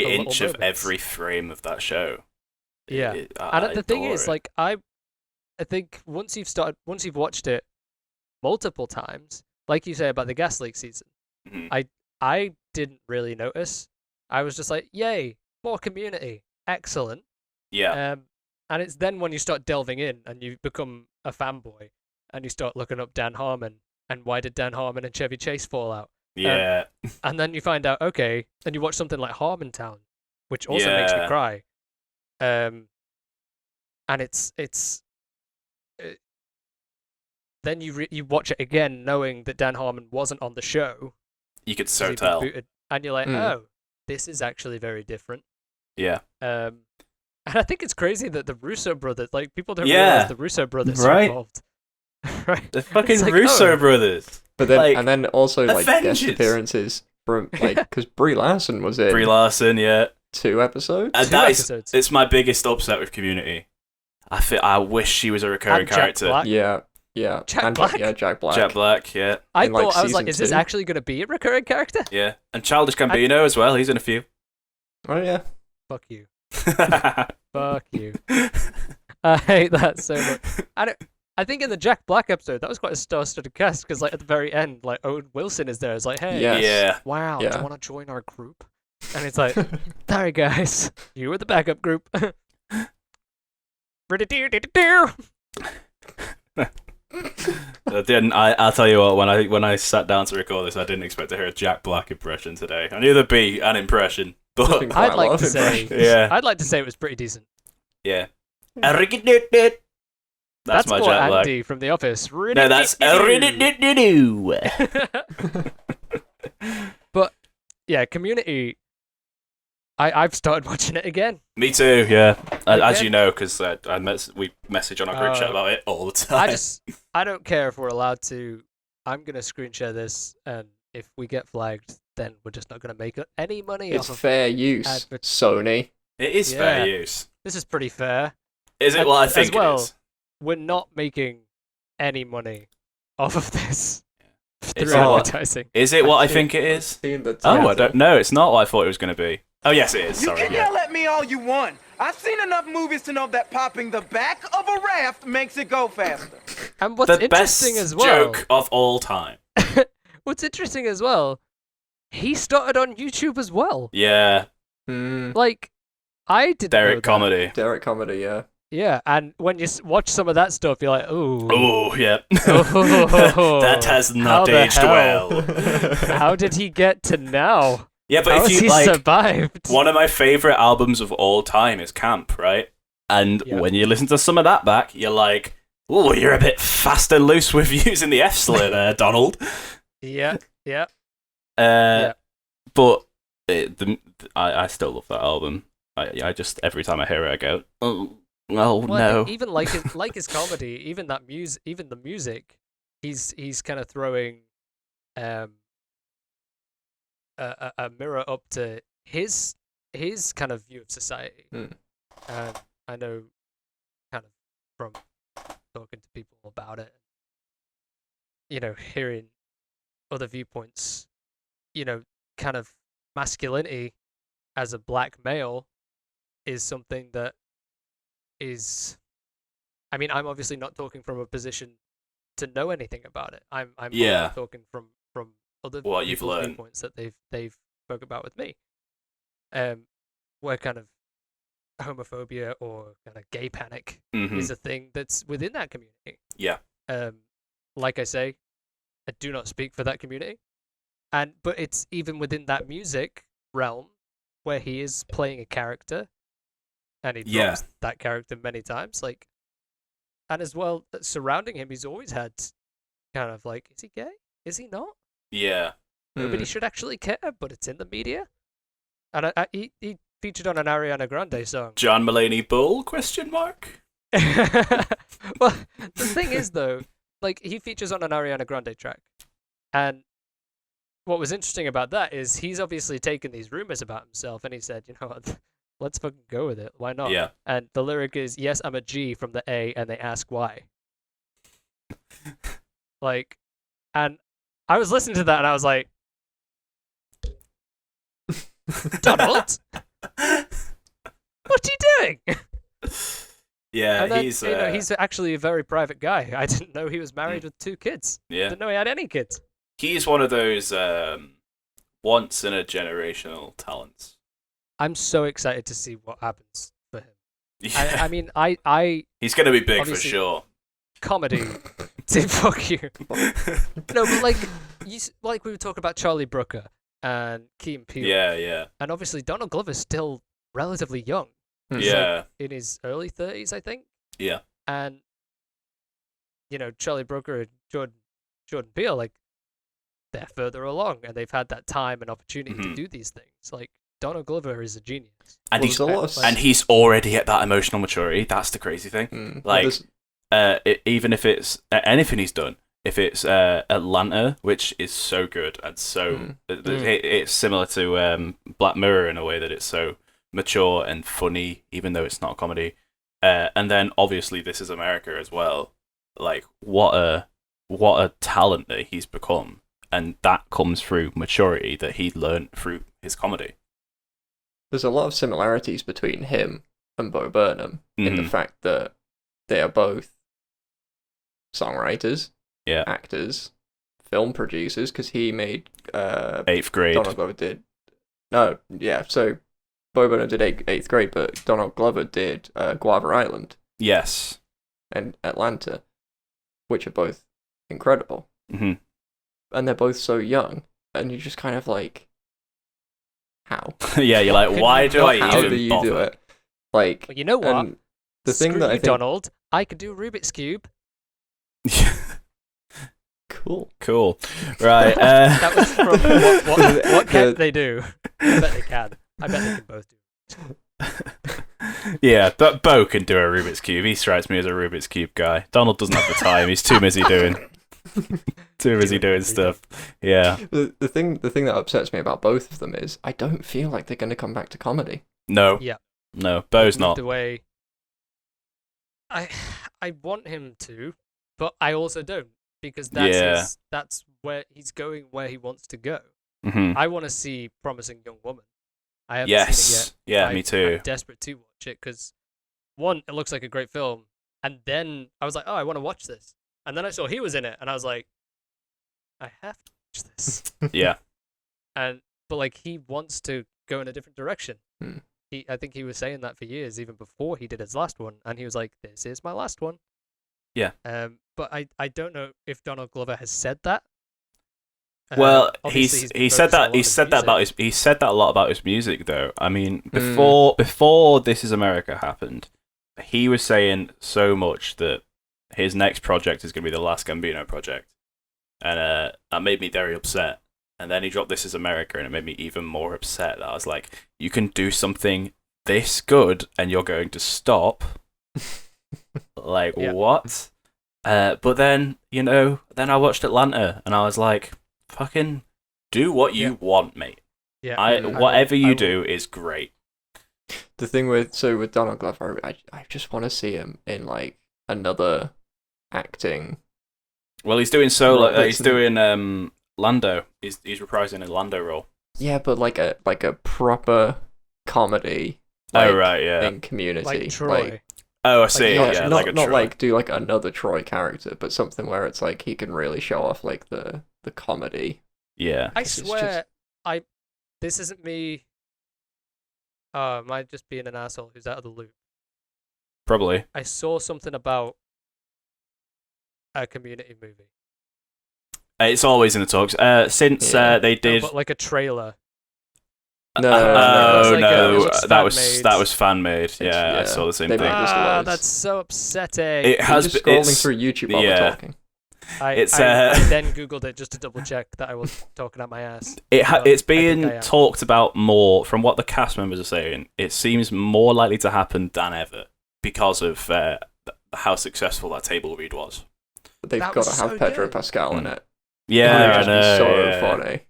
inch of every frame of that show. Yeah, and the thing is, I think once you've watched it multiple times, like you say about the gas leak season, I didn't really notice. I was just like, yay, more Community, excellent. Yeah. And it's then when you start delving in and you become a fanboy and you start looking up Dan Harmon and why did Dan Harmon and Chevy Chase fall out? Yeah. And then you find out, okay, then you watch something like Harmontown, which also makes me cry. And then you watch it again, knowing that Dan Harmon wasn't on the show. You could so tell, and you're like, oh, this is actually very different. Yeah. And I think it's crazy that the Russo brothers, like, people don't realize the Russo brothers are involved. Right? The fucking Russo brothers. But then, like, and then also like Avengers. guest appearances from like because Brie Larson was in 2 episodes. And it's my biggest upset with Community. I wish she was a recurring character. Black. Yeah. Jack Black. Jack Black. Jack Black. Yeah. I was like, is this actually going to be a recurring character? Yeah, and Childish Gambino as well. He's in a few. Oh yeah. Fuck you. Fuck you. I hate that so much. I think in the Jack Black episode, that was quite a star-studded cast because, like, at the very end, like, Owen Wilson is there. It's like, hey, wow, do you want to join our group? And it's like, sorry, guys, you were the backup group. I'll tell you what. When I sat down to record this, I didn't expect to hear a Jack Black impression today. I knew there'd be an impression, but I'd like to say it was pretty decent. Yeah. That's my more Jack Black. Andy from The Office. No, that's But yeah, Community. I've started watching it again. Me too. Yeah, as you know, because we message on our group chat about it all the time. I don't care if we're allowed to. I'm gonna screen share this, and if we get flagged, then we're just not gonna make any money. It's fair use, Sony. It is fair use. This is pretty fair. Is it? Well, I think it is. We're not making any money off of this through advertising. Is it what I think it is? I don't know. It's not what I thought it was going to be. Oh, yes, it is. Sorry. You can yell at me all you want. I've seen enough movies to know that popping the back of a raft makes it go faster. And what's interesting as well, joke of all time. What's interesting as well, he started on YouTube as well. Yeah. Like, I didn't know that. Derek Comedy, yeah. Yeah, and when you watch some of that stuff, you're like, ooh. Oh, yeah. That has not aged well. How did he get to now? Yeah, but if you survived? One of my favorite albums of all time is Camp, right? And when you listen to some of that back, you're like, oh, you're a bit fast and loose with using the F slur there, Donald. Yeah. But I still love that album. I just, every time I hear it, I go, oh no. Even like his comedy, even the music, he's kind of throwing a mirror up to his kind of view of society. I know, kind of from talking to people about it, hearing other viewpoints, kind of masculinity as a black male is something that is, I mean, I'm obviously not talking from a position to know anything about it. I'm talking from other what you've learned, viewpoints that they've spoke about with me. Where kind of homophobia or kind of gay panic is a thing that's within that community. Yeah. Like I say, I do not speak for that community, but it's even within that music realm where he is playing a character. And he drops that character many times, and as well, surrounding him, he's always had kind of like, is he gay? Is he not? Yeah. Nobody should actually care, but it's in the media. And he featured on an Ariana Grande song. John Mulaney Bull? Question mark. Well, the thing is though, like, he features on an Ariana Grande track, and what was interesting about that is he's obviously taken these rumors about himself, and he said, you know what? Let's fucking go with it. Why not? Yeah. And the lyric is, yes, I'm a G from the A, and they ask why. And I was listening to that, and I was like, Donald? What are you doing? Yeah, then, he's... he's actually a very private guy. I didn't know he was married with 2 kids. Yeah. Didn't know he had any kids. He's one of those once-in-a-generational talents. I'm so excited to see what happens for him. I mean, I he's gonna be big for obviously- sure. comedy. Fuck you. No, but like like we were talking about Charlie Brooker and Key and Peele. Yeah. And obviously Donald Glover's still relatively young. Hmm. He's Yeah. like in his early 30s, I think. Yeah. And Charlie Brooker and Jordan Peele, like, they're further along and they've had that time and opportunity to do these things. Like, Donald Glover is a genius. And Well, he's already at that emotional maturity. That's the crazy thing. Well, Like, even if it's anything he's done, if it's Atlanta, which is so good and so it's similar to Black Mirror in a way that it's so mature and funny, even though it's not a comedy. And then obviously This Is America as well. Like, what a talent that he's become, and that comes through maturity that he learned through his comedy. There's a lot of similarities between him and Bo Burnham in the fact that they are both songwriters, actors, film producers, because he made 8th grade. Donald Glover did. No, yeah, so Bo Burnham did 8th grade, but Donald Glover did Guava Island. Yes. And Atlanta, which are both incredible. Mm-hmm. And they're both so young, and you're just kind of like, how? Yeah, you're like, why do I even How do you bother? do it? Like, Well, you know what? and the thing Screw that I you, think, Donald, I could do Rubik's Cube. cool. Right. That was from what can they do? I bet they can. I bet they can both do. Yeah, but Bo can do a Rubik's Cube. He strikes me as a Rubik's Cube guy. Donald doesn't have the time. He's too busy doing stuff. Yeah. The thing that upsets me about both of them is I don't feel like they're going to come back to comedy. No. Yeah. No, Bo's not. The way I want him to, but I also don't, because that's where he's going, where he wants to go. Mm-hmm. I want to see Promising Young Woman. I haven't seen it yet. Yeah, me too. I'm desperate to watch it because, one, it looks like a great film, and then I was like, oh, I want to watch this. And then I saw he was in it, and I was like, I have to watch this. Yeah. But like, he wants to go in a different direction. Hmm. I think he was saying that for years, even before he did his last one, and he was like, "This is my last one." Yeah. But I don't know if Donald Glover has said that. Well, Obviously he said that he said that a lot about his music though. I mean, before This Is America happened, he was saying so much that his next project is going to be the last Gambino project, and that made me very upset. And then he dropped This Is America, and it made me even more upset. That I was like, you can do something this good, and you're going to stop? Like, what? But then, then I watched Atlanta, and I was like, fucking do what you want, mate. Yeah. Whatever you do is great. The thing with Donald Glover, I just want to see him in like another acting. Well, he's doing solo. He's doing Lando. He's reprising a Lando role. Yeah, but like a proper comedy. Oh right, yeah. In Community, like Troy. Oh, I see. Not like a not Troy. like do like another Troy character, but something where it's like he can really show off like the comedy. Yeah. I It's swear, this isn't me. Am I just being an asshole who's out of the loop? Probably. I saw something about a Community movie. It's always in the talks. Since they did. No, but like a trailer. No, that was fan made. Yeah, I saw the same thing. That's so upsetting. It has just scrolling through YouTube while we're talking. I then googled it just to double check that I wasn't talking out my ass. It's being talked about more from what the cast members are saying. It seems more likely to happen than ever because of how successful that table read was. But they've got to have Pedro Pascal in it. Yeah, I know. So funny.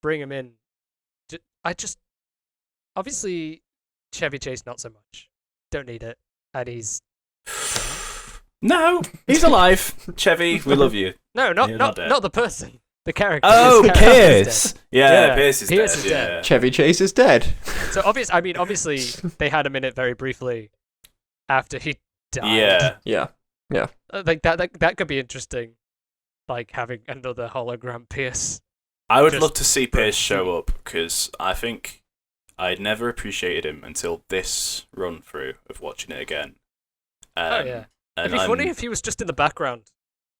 Bring him in. Obviously, Chevy Chase not so much. Don't need it, and he's. No, he's alive. Chevy, we love you. No, not the person. The character. Oh, Pierce. Yeah, Pierce is dead. Yeah. Chevy Chase is dead. So obviously, they had him in it very briefly after he died. Yeah. Like that could be interesting. Like having another hologram Pierce. I would love to see Pierce show up because I think I'd never appreciated him until this run through of watching it again. Yeah. And It'd be funny if he was just in the background.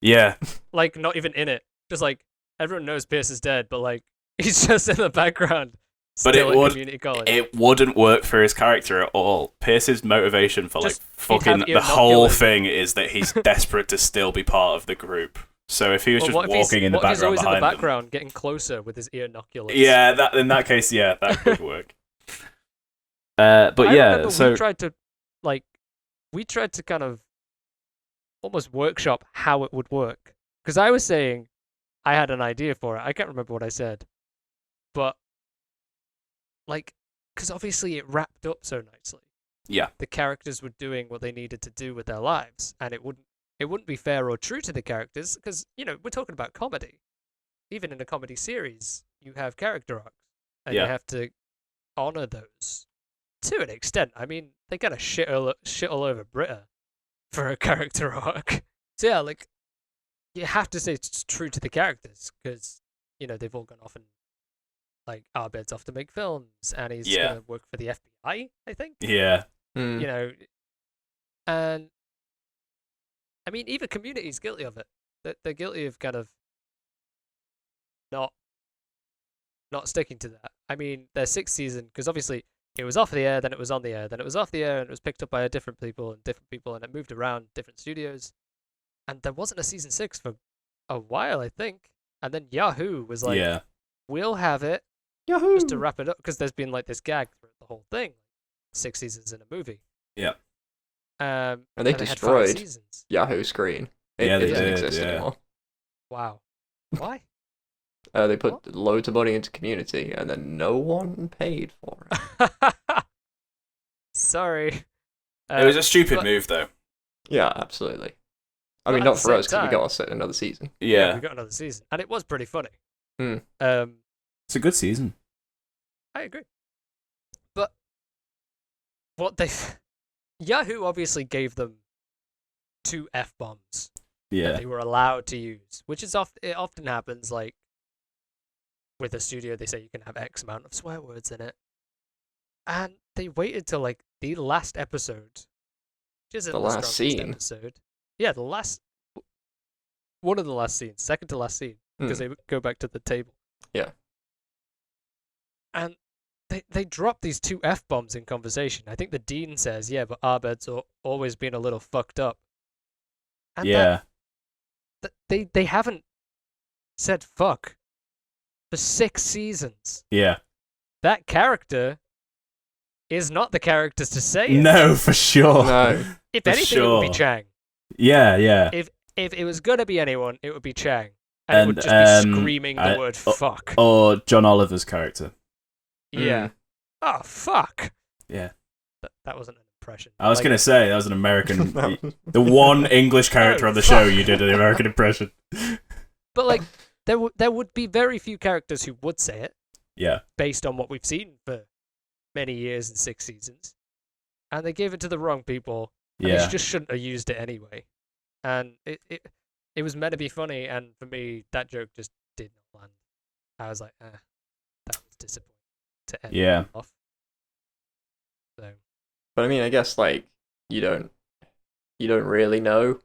Yeah. Like, not even in it. Just like, everyone knows Pierce is dead, but like, he's just in the background. But Community college. it wouldn't work for his character at all. Pierce's motivation for Just, like fucking he'd the have whole inoculum. thing is that he's desperate to still be part of the group. So if he was Or just what if he's- walking in the what if he's background always in the behind them, background, getting closer with his ear inoculums. yeah, in that case, yeah, that could work. But I yeah, remember so we tried to kind of almost workshop how it would work. Because I was saying I had an idea for it. I can't remember what I said. But, like, because obviously it wrapped up so nicely. yeah, The characters were doing what they needed to do with their lives. And it wouldn't be fair or true to the characters. Because, we're talking about comedy. Even in a comedy series, you have character arcs. And you Yeah. have to honor those. To an extent. I mean, they kind of shit all over Britta for a character arc. So yeah, like, you have to say it's true to the characters because they've all gone off and like Arbed's off to make films and he's gonna work for the FBI, I think. yeah, And I mean, even Community's guilty of it. They're guilty of kind of not sticking to that. I mean, their 6th season, because obviously it was off the air, then it was on the air, then it was off the air, and it was picked up by different people, and it moved around different studios. And there wasn't a season 6 for a while, I think. And then Yahoo was like, yeah, we'll have it Yahoo! just to wrap it up, because there's been like this gag throughout the whole thing. 6 seasons in a movie. yeah. And they had 5 destroyed seasons. Yahoo Screen. It Yeah, they doesn't did, exist yeah. anymore. Wow. Why? They put loads of money into Community, and then no one paid for it. Sorry. It was a stupid but- move, though. Yeah, absolutely. I But mean, at not the for same us, because we time- got to set another season. Yeah, We got another season, and it was pretty funny. Hmm. it's a good season. I agree. But what they Yahoo obviously gave them 2 F-bombs that Yeah, they were allowed to use, which is it often happens like with a studio. They say you can have X amount of swear words in it, and they waited till like the last episode, which isn't The the last strongest scene? episode. Yeah, one of the last scenes, second to last scene, because they go back to the table. Yeah. And they drop these 2 F-bombs in conversation. I think the dean says, yeah, but Arbed's always been a little fucked up. And yeah, they haven't said fuck for 6 seasons. yeah. That character is not the characters to say it. No, for sure. No. If for anything, it would be sure. Chang. Yeah. If it was gonna be anyone, it would be Chang. And it would And, just be screaming the I- word fuck. Or John Oliver's character. Yeah. Oh, fuck. Yeah. That wasn't an impression. I was Like, gonna say that was an American. No. The one English character Oh, on the show fuck. you did an American impression. But like, there would be very few characters who would say it Yeah. based on what we've seen for many years and 6 seasons, and they gave it to the wrong people. And Yeah. they just shouldn't have used it anyway. And it was meant to be funny, and for me, that joke just did not land. I was like, that was disappointing to end Yeah. it off. So But I mean, I guess like you don't really know.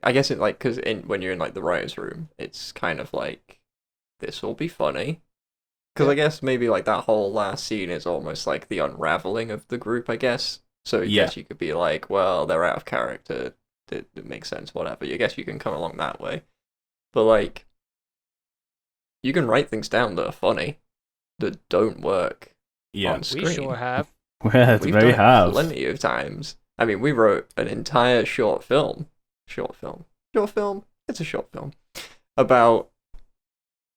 I guess it like because when you're in like the writers' room, it's kind of like this will be funny. Because I guess maybe like that whole last scene is almost like the unraveling of the group. I guess so. I Yeah. guess you could be like, well, they're out of character. It makes sense. Whatever. I guess you can come along that way. But like, you can write things down that are funny that don't work Yeah. on screen. we sure have. Well, We've very done it have. plenty of times. I mean, we wrote an entire short film. It's a short film about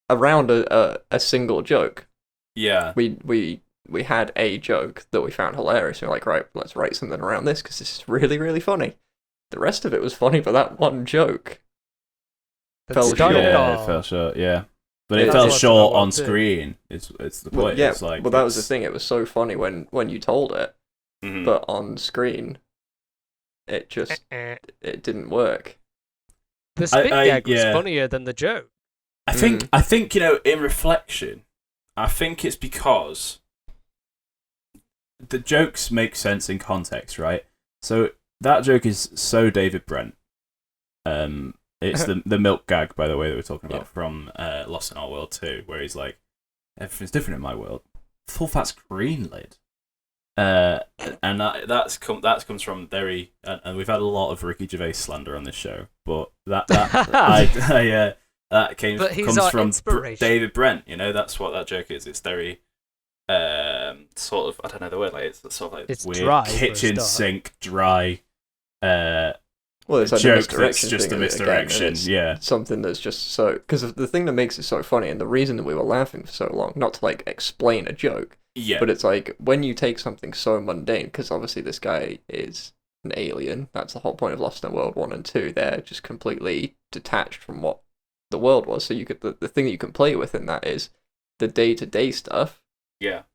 around a single joke. Yeah. We had a joke that we found hilarious. We're like, right, let's write something around this because this is really, really funny. The rest of it was funny, but that one joke That fell started short. it Yeah, all. it fell short. Yeah. But Yeah, it that's fell what short I on want too. screen. It's the point. Well, yeah, It's like, well, that was the thing. It was so funny when you told it, Mhm. but on screen, it just it didn't work. The spit gag was yeah. funnier than the joke. I think in reflection, I think it's because the jokes make sense in context, right? So that joke is so David Brent. It's the milk gag, by the way, that we're talking about from Lost in Our World 2, where he's like, everything's different in my world. Full fat screen lid. And that comes from very, and we've had a lot of Ricky Gervais slander on this show, but that comes from David Brent. You know, that's what that joke is. It's very sort of, I don't know the word, like it's sort of like it's weird dry kitchen sink dry. Well, it's like joke a that's just a misdirection. Again, something that's just so, because the thing that makes it so funny, and the reason that we were laughing for so long, not to like explain a joke. Yeah. But it's like, when you take something so mundane, because obviously this guy is an alien, that's the whole point of Lost in World 1 and 2, they're just completely detached from what the world was, so you could, the thing that you can play with in that is, the day-to-day stuff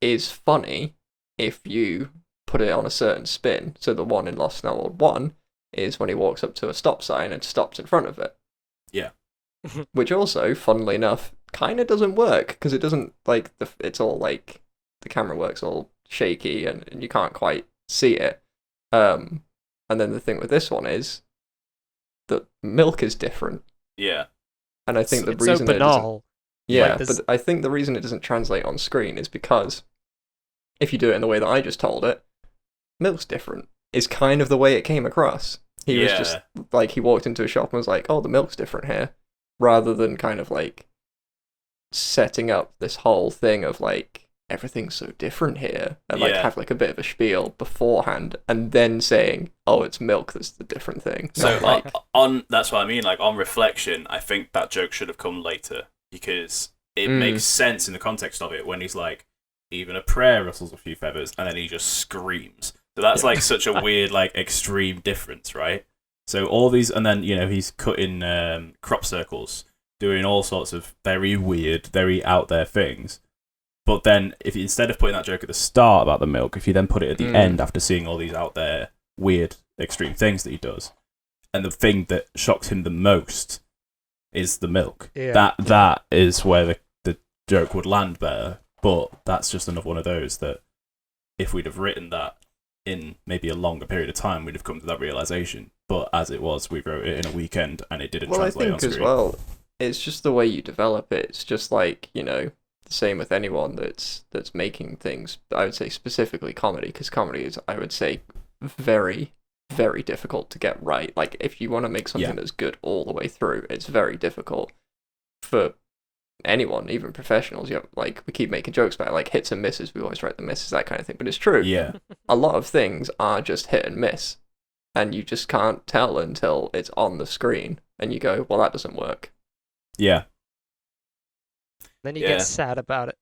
is funny if you put it on a certain spin. So the one in Lost in World 1 is when he walks up to a stop sign and stops in front of it. Yeah. Which also, funnily enough, kind of doesn't work, because it doesn't, like, it's all, like, the camera works all shaky and you can't quite see it. And then the thing with this one is that milk is different. Yeah. And I think it's so banal. But I think the reason it doesn't translate on screen is because if you do it in the way that I just told it, milk's different. Is kind of the way it came across. He was just like, he walked into a shop and was like, oh, the milk's different here. Rather than kind of like setting up this whole thing of like, everything's so different here, and like have like a bit of a spiel beforehand, and then saying, "Oh, it's milk that's the different thing." So that's what I mean. Like on reflection, I think that joke should have come later because it makes sense in the context of it when he's like, "Even a prayer rustles a few feathers," and then he just screams. So that's like such a weird, like extreme difference, right? So all these, and then he's cutting crop circles, doing all sorts of very weird, very out there things. But then, if you, instead of putting that joke at the start about the milk, if you then put it at the end after seeing all these out there weird, extreme things that he does, and the thing that shocks him the most is the milk, that is where the joke would land better. But that's just another one of those that, if we'd have written that in maybe a longer period of time, we'd have come to that realization. But as it was, we wrote it in a weekend, and it didn't translate on screen. As well, it's just the way you develop it. It's just like, the same with anyone that's making things. I would say specifically comedy, because comedy is, I would say, very, very difficult to get right. Like, if you want to make something that's good all the way through, it's very difficult for anyone, even professionals. Like, we keep making jokes about it, like hits and misses. We always write the misses, that kind of thing. But it's true. Yeah. A lot of things are just hit and miss, and you just can't tell until it's on the screen, and you go, well, that doesn't work. Yeah. Then you get sad about it.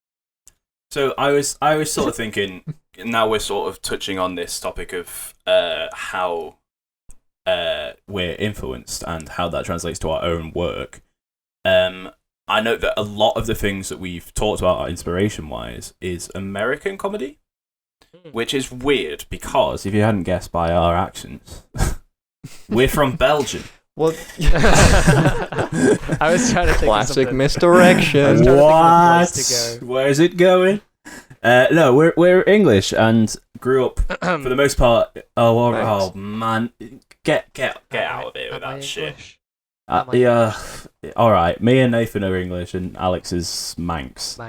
So I was sort of thinking, now we're sort of touching on this topic of how we're influenced and how that translates to our own work. I know that a lot of the things that we've talked about inspiration-wise is American comedy, which is weird because, if you hadn't guessed by our accents, we're from Belgium. What? I was trying to think classic of misdirection. What? Where's it going? No, we're English and grew up for the most part. Oh man, get out of here with that shit. Yeah, all right. Me and Nathan are English, and Alex is Manx. All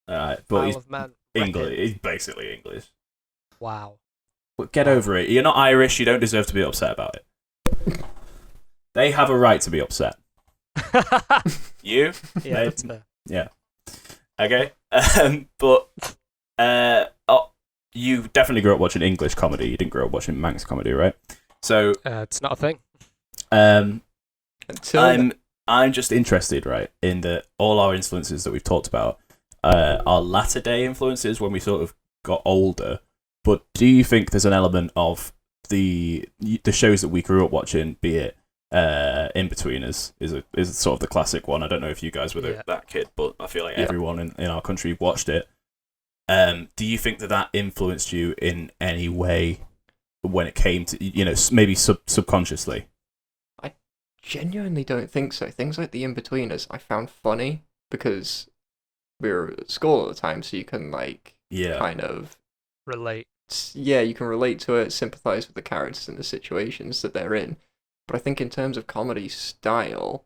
right, but he's English. He's basically English. Wow. But get over it. You're not Irish. You don't deserve to be upset about it. They have a right to be upset. You? Yeah, that's fair. Yeah. Okay. But you definitely grew up watching English comedy. You didn't grow up watching Manx comedy, right? So it's not a thing. I'm just interested, right, in all our influences that we've talked about are latter day influences when we sort of got older. But do you think there's an element of the shows that we grew up watching, be it In-Betweeners is sort of the classic one. I don't know if you guys were that kid, but I feel like everyone in our country watched it. Do you think that influenced you in any way when it came to, maybe subconsciously? I genuinely don't think so. Things like the In-Betweeners I found funny because we were at school at the time, so you can kind of relate. Yeah, you can relate to it, sympathize with the characters and the situations that they're in. But I think in terms of comedy style,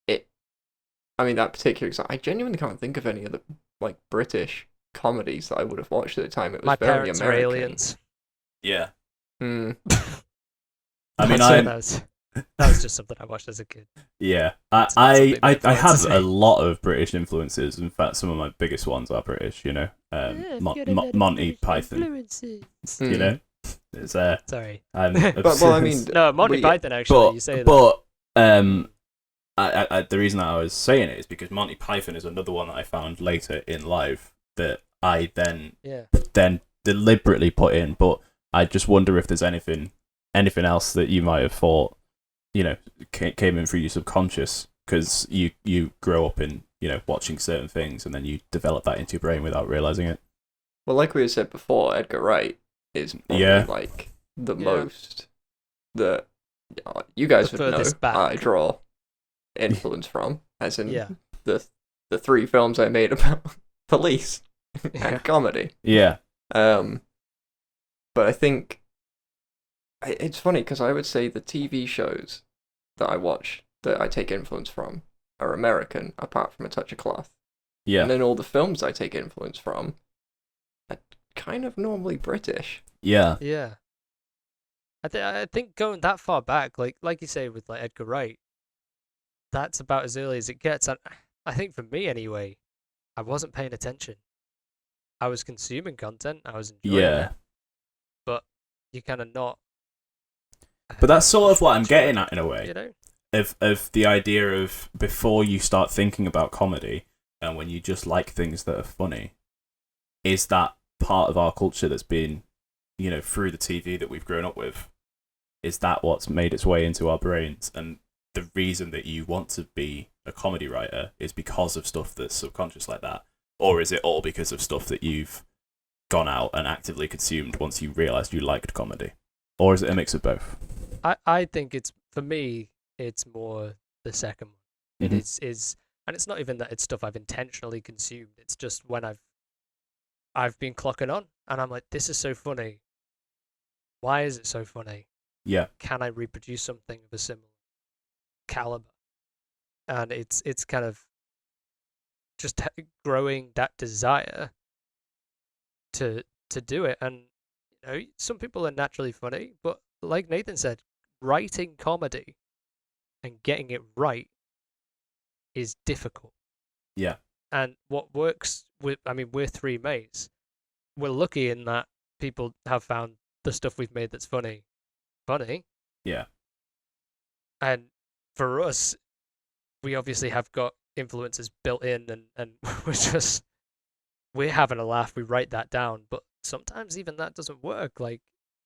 that particular example, I genuinely can't think of any other like British comedies that I would have watched at the time. It was My very Parents American. Are Aliens. Yeah. Hmm. I mean, that was just something I watched as a kid. Yeah, I have a me. lot of British influences. In fact, some of my biggest ones are British. You know, Monty Python. You know, it's Sorry. No, Monty Python actually. You say that. But the reason that I was saying it is because Monty Python is another one that I found later in life that I then deliberately put in. But I just wonder if there's anything else that you might have thought, you know, came in through your subconscious because you grow up in, you know, watching certain things and then you develop that into your brain without realizing it. Well, like we had said before, Edgar Wright is probably like the most that you guys would know I draw influence from, as in the 3 films I made about police and comedy. Yeah. But I think it's funny because I would say the TV shows that I watch that I take influence from are American, apart from A Touch of Cloth. Yeah. And then all the films I take influence from are kind of normally British. Yeah. Yeah. I think going that far back, like you say with like Edgar Wright, that's about as early as it gets. And I think for me anyway, I wasn't paying attention. I was consuming content. I was enjoying it. But you kind of not. But that's sort of what I'm getting at in a way. You know? Of the idea of before you start thinking about comedy and when you just like things that are funny, is that part of our culture that's been, you know, through the TV that we've grown up with? Is that what's made its way into our brains? And the reason that you want to be a comedy writer is because of stuff that's subconscious like that? Or is it all because of stuff that you've gone out and actively consumed once you realised you liked comedy? Or is it a mix of both? I think for me, it's more the second one. Mm-hmm. It is, and it's not even that it's stuff I've intentionally consumed. It's just when I've been clocking on, and I'm like, this is so funny. Why is it so funny? Yeah. Can I reproduce something of a similar caliber? And it's kind of just growing that desire to do it. And you know, some people are naturally funny, but like Nathan said, writing comedy and getting it right is difficult. Yeah. And what works we're 3 mates. We're lucky in that people have found the stuff we've made that's funny. Yeah. And for us, we obviously have got influences built in and we're having a laugh, we write that down, but sometimes even that doesn't work. Like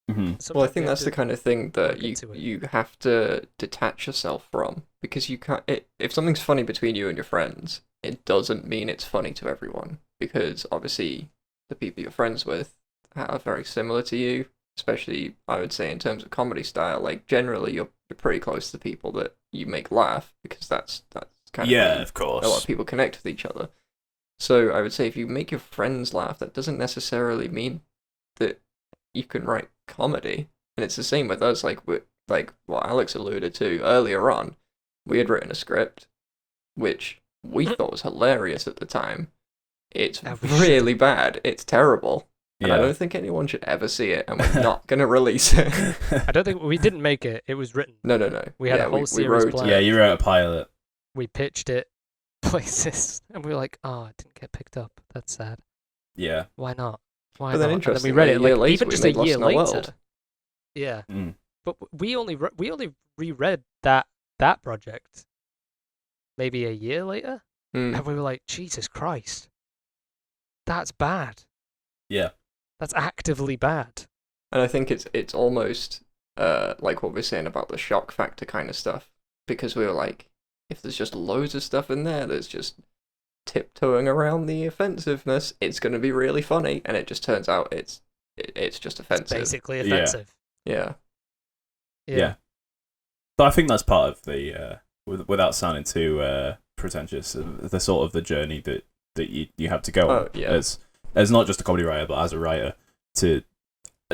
Well, I think that's the kind of thing that you have to detach yourself from, because you can't. If something's funny between you and your friends, it doesn't mean it's funny to everyone, because obviously the people you're friends with are very similar to you. Especially, I would say, in terms of comedy style. Like generally, you're pretty close to people that you make laugh, because that's kind of of course. A lot of people connect with each other. So I would say if you make your friends laugh, that doesn't necessarily mean that you can write comedy. And it's the same with us, like what Alex alluded to earlier on. We had written a script which we thought was hilarious at the time. It's really bad. It's terrible. And I don't think anyone should ever see it, and we're not going to release it. I don't think we didn't make it. It was written. No. We had a whole series planned. Yeah, you wrote a pilot. We pitched it places, and we were like, "Oh, it didn't get picked up. That's sad." Yeah. Why not? But then not? interestingly, and then we read it later, even just a year later. World. Yeah. Mm. But we only reread that project maybe a year later, and we were like, Jesus Christ, that's bad. Yeah. That's actively bad. And I think it's almost like what we're saying about the shock factor kind of stuff, because we were like, if there's just loads of stuff in there that's just tiptoeing around the offensiveness, it's going to be really funny, and it just turns out it's just offensive. It's basically offensive. Yeah. But I think that's part of the without sounding too pretentious, the sort of the journey that you have to go on as not just a comedy writer, but as a writer, to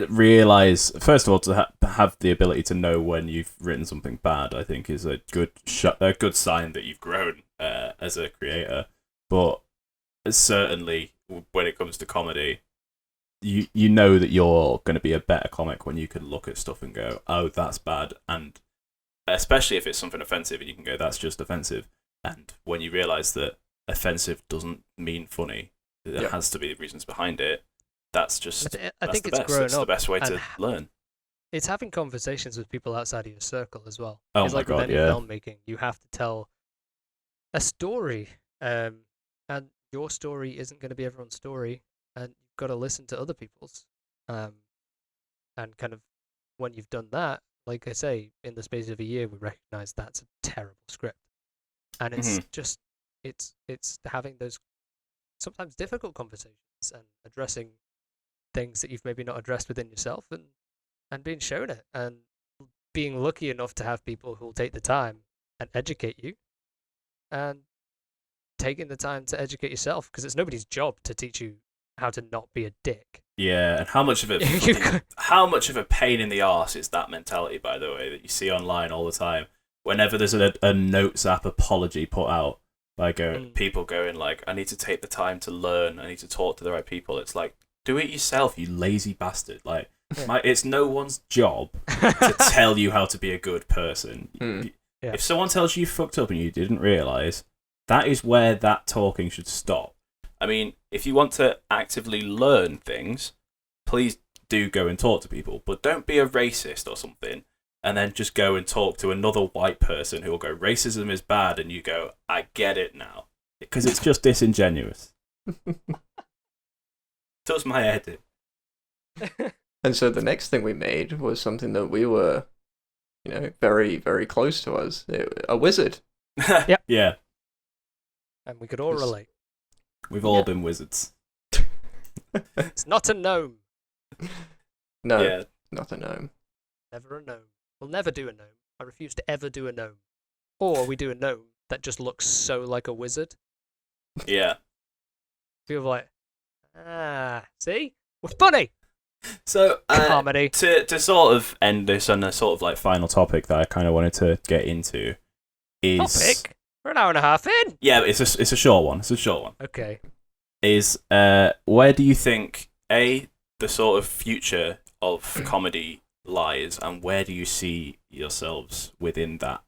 realize, first of all, to have the ability to know when you've written something bad, I think is a good sign that you've grown as a creator. But certainly when it comes to comedy, you know that you're going to be a better comic when you can look at stuff and go, oh, that's bad, and especially if it's something offensive and you can go, that's just offensive. And when you realize that offensive doesn't mean funny, there has to be reasons behind it. That's just I think it's best. grown It's up. the best way to learn. It's having conversations with people outside of your circle as well. Oh it's my like God, with any yeah. filmmaking, you have to tell a story, and your story isn't going to be everyone's story, and you've got to listen to other people's. And kind of when you've done that, like I say, in the space of a year, we recognize that's a terrible script, and it's just it's having those sometimes difficult conversations and addressing things that you've maybe not addressed within yourself, and being shown it, and being lucky enough to have people who will take the time and educate you, and taking the time to educate yourself, because it's nobody's job to teach you how to not be a dick. Yeah, and how much of a pain in the arse is that mentality, by the way, that you see online all the time. Whenever there's a Notes app apology put out by people going like, I need to take the time to learn, I need to talk to the right people. It's like, do it yourself, you lazy bastard. Like, it's no one's job to tell you how to be a good person. If someone tells you you fucked up and you didn't realise, that is where that talking should stop. I mean, if you want to actively learn things, please do go and talk to people, but don't be a racist or something and then just go and talk to another white person who will go, racism is bad, and you go, I get it now. Because it's just disingenuous. Does my head in. And so the next thing we made was something that we were, very, very close to us. A wizard. Yep. Yeah. And we could all relate. We've all been wizards. It's not a gnome. No, not a gnome. Never a gnome. We'll never do a gnome. I refuse to ever do a gnome. Or we do a gnome that just looks so like a wizard. Yeah. People are like, see? We're funny! So, comedy. To sort of end this on a sort of like final topic that I kind of wanted to get into is... Topic? We're an hour and a half in! Yeah, it's a short one. It's a short one. Okay. Is, where do you think, the sort of future of comedy lies, and where do you see yourselves within that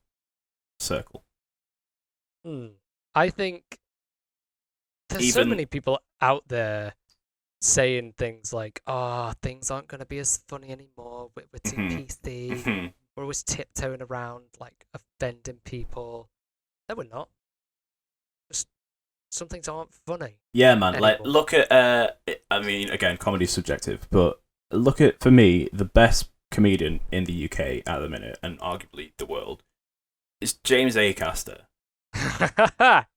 circle? I think there's so many people out there saying things like, things aren't going to be as funny anymore, we're too PC, we're always tiptoeing around, like, offending people. No, we're not. Just some things aren't funny. Yeah, man. anymore. Like, look at, I mean, again, comedy's subjective, but look at, for me, the best comedian in the UK at the minute, and arguably the world, is James Acaster.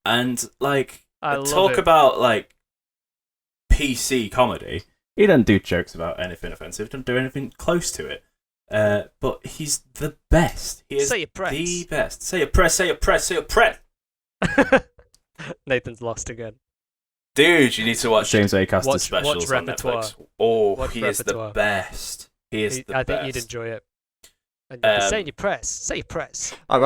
And, like, talk about, like, PC comedy. He doesn't do jokes about anything offensive, doesn't do anything close to it. But he's the best. He is Say your press. the best. Say your press, say your press, say your press. Nathan's lost again. Dude, you need to watch James Acaster's specials watch on repertoire. Netflix. Oh, Watch he repertoire. is the best. He is the best. I think you'd enjoy it. And you'd be saying your press. Say your press. I'm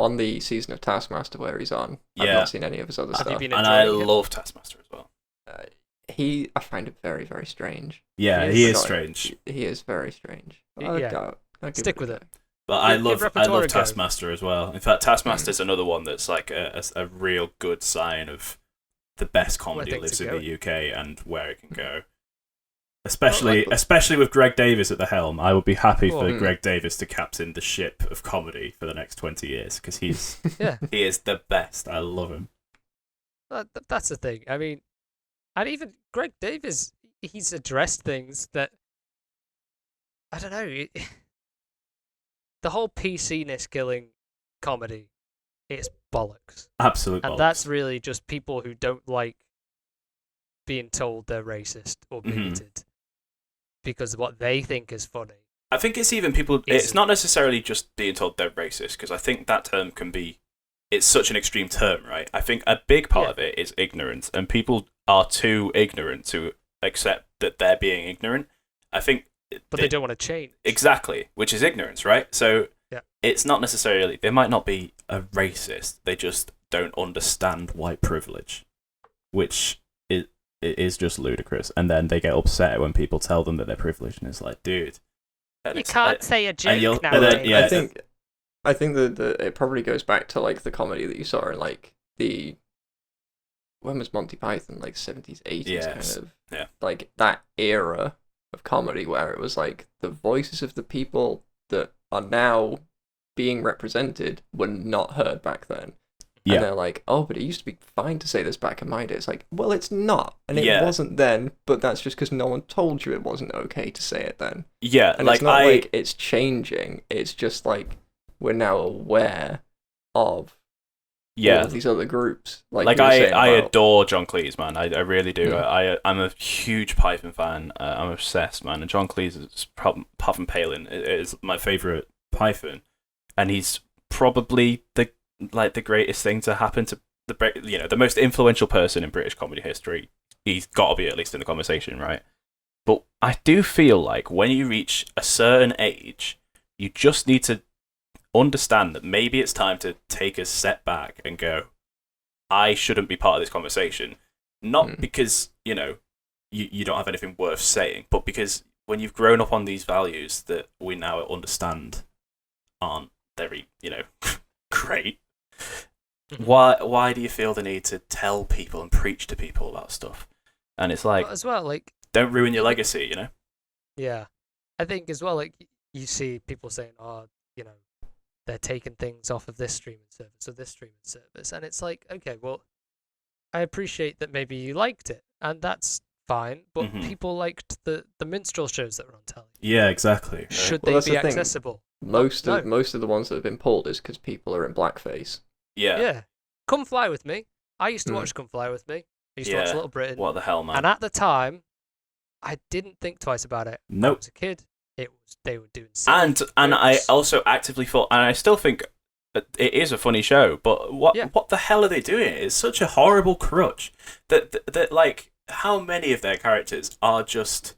on the season of Taskmaster where he's on. I've not seen any of his other stuff. You been and I enjoying it? love Taskmaster as well. I find him very, very strange. Yeah, he is strange. He is very strange. Yeah. Stick with it. But I love Taskmaster as well. In fact, Taskmaster's another one that's like a real good sign of the best comedy lives in the UK and where it can go. Especially with Greg Davis at the helm, I would be happy for Greg Davis to captain the ship of comedy for the next 20 years, because he is the best. I love him. That's the thing. I mean, and even Greg Davis, he's addressed things that, I don't know, the whole PC-ness killing comedy, it's bollocks. Absolute bollocks. And that's really just people who don't like being told they're racist or bigoted because of what they think is funny. I think it's even people, it's not necessarily just being told they're racist, because I think that term can be, it's such an extreme term, right? I think a big part of it is ignorance, and people are too ignorant to accept that they're being ignorant. I think, but they don't want to change. Exactly, which is ignorance, right? So yeah. It's not necessarily, they might not be a racist. They just don't understand white privilege, which is just ludicrous. And then they get upset when people tell them that they're privileged, and it's like, dude, you can't say a joke now. I think that it probably goes back to like the comedy that you saw in like when was Monty Python, like 70s, 80s kind of like that era of comedy where it was like the voices of the people that are now being represented were not heard back then. Yeah. And they're like, oh, but it used to be fine to say this back in my day. It's like, well, it's not. And it wasn't then, but that's just because no one told you it wasn't okay to say it then. Yeah, and it's not like it's changing. It's just like we're now aware of all of these other groups. Like I adore John Cleese, man. I really do. I'm a huge Python fan. I'm obsessed, man. And John Cleese is, apart from Palin, is my favourite Python. And he's probably the greatest thing to happen to the most influential person in British comedy history. He's got to be at least in the conversation, right? But I do feel like when you reach a certain age, you just need to understand that maybe it's time to take a step back and go, I shouldn't be part of this conversation. Not because, you don't have anything worth saying, but because when you've grown up on these values that we now understand aren't very, great. Why do you feel the need to tell people and preach to people about stuff? And it's like, as well, like, don't ruin your legacy, Yeah, I think as well, like, you see people saying, they're taking things off of this streaming service or this streaming service, and it's like, okay, well, I appreciate that maybe you liked it, and that's fine, but people liked the minstrel shows that were on telly. Yeah, exactly. Should they be accessible? Most of the ones that have been pulled is because people are in blackface. Yeah. Yeah. Come Fly With Me. I used to watch Come Fly With Me. I used to watch Little Britain. What the hell, man? And at the time, I didn't think twice about it. Nope. When I was a kid, they were doing and I also actively thought, and I still think it is a funny show, but what the hell are they doing? It's such a horrible crutch that like, how many of their characters are just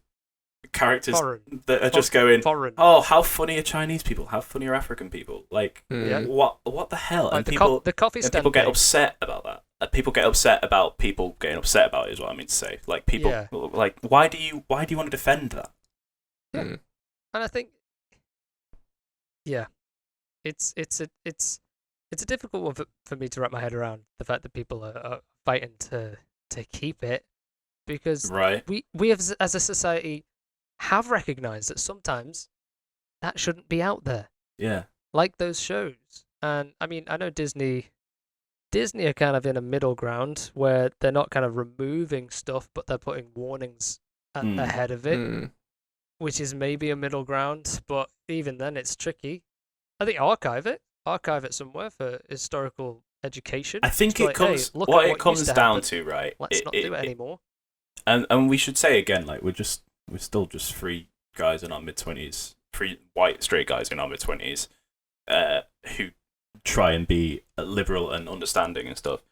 characters that are just going, oh, how funny are Chinese people? How funny are African people? Like, what the hell? Like and the coffee stand people get upset about that. People get upset about people getting upset about it, is what I mean to say. Like, people, like, why do you want to defend that? Yeah. And I think, it's a difficult one for me to wrap my head around, the fact that people are fighting to keep it, because we have, as a society, have recognized that sometimes that shouldn't be out there. Yeah. Like those shows. And I mean, I know Disney are kind of in a middle ground where they're not kind of removing stuff, but they're putting warnings ahead of it, which is maybe a middle ground, but even then it's tricky. I think archive it somewhere for historical education. I think it comes, what it comes down to, right? Let's not do it anymore. And we should say again, like, we're still just three guys in our mid-20s, three white straight guys in our mid-20s, who try and be liberal and understanding and stuff.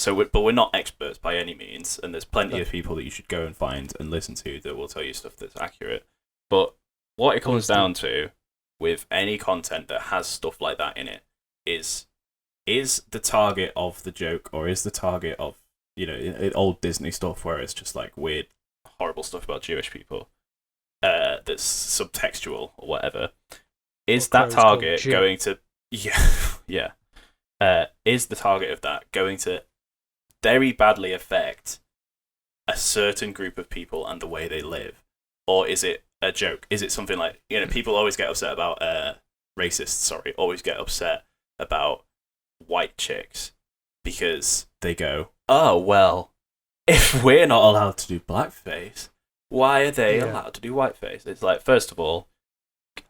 But we're not experts by any means, and there's plenty of people that you should go and find and listen to that will tell you stuff that's accurate. But what it comes down to with any content that has stuff like that in it is the target of the joke, or is the target of, old Disney stuff where it's just like weird, horrible stuff about Jewish people that's subtextual or whatever. Is that target going to... Yeah. Is the target of that going to very badly affect a certain group of people and the way they live? Or is it a joke? Is it something like, people always get upset about... always get upset about white chicks because they go, oh, well, if we're not allowed to do blackface, why are they allowed to do whiteface? It's like, first of all,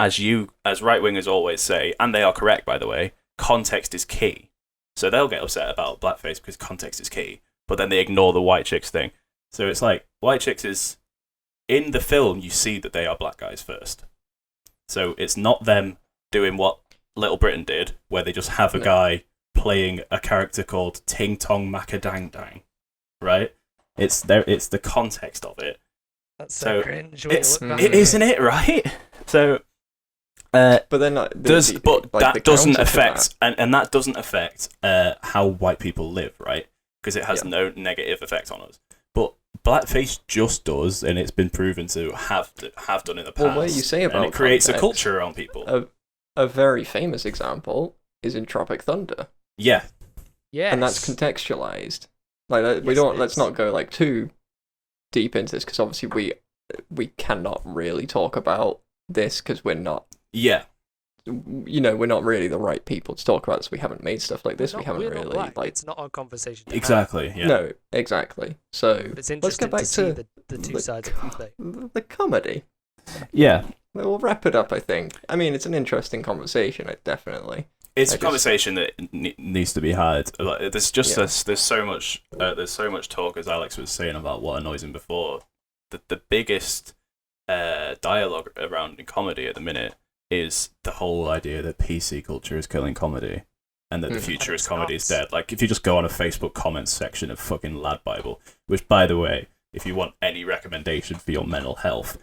as right-wingers always say, and they are correct, by the way, context is key. So they'll get upset about blackface because context is key, but then they ignore the white chicks thing. So it's like, white chicks is... In the film, you see that they are black guys first. So it's not them doing what Little Britain did, where they just have a guy playing a character called Ting Tong Macadang Dang, right? It's the context of it That's so cringe. Isn't it right? So, but then that the doesn't affect, and that doesn't affect how white people live, right? Because it has no negative effect on us. But blackface just does, and it's been proven to have done in the past. Well, what you say about and it creates a culture around people. A very famous example is in Tropic Thunder. Yeah. Yes. And that's contextualized. Like let's not go like too deep into this, because obviously we cannot really talk about this because we're not. Yeah. We're not really the right people to talk about this. We haven't made stuff like this. We haven't really like. It's not our conversation. Exactly. Yeah. No, exactly. So it's interesting to see the two sides of the thing. The comedy. Yeah. We'll wrap it up, I think. I mean, it's an interesting conversation, definitely. It's a conversation that needs to be had. Like, there's just there's so much talk, as Alex was saying, about what annoys him before. The biggest dialogue around in comedy at the minute is the whole idea that PC culture is killing comedy, and that the future is comedy is dead. Like, if you just go on a Facebook comments section of fucking Lad Bible, which, by the way, if you want any recommendation for your mental health,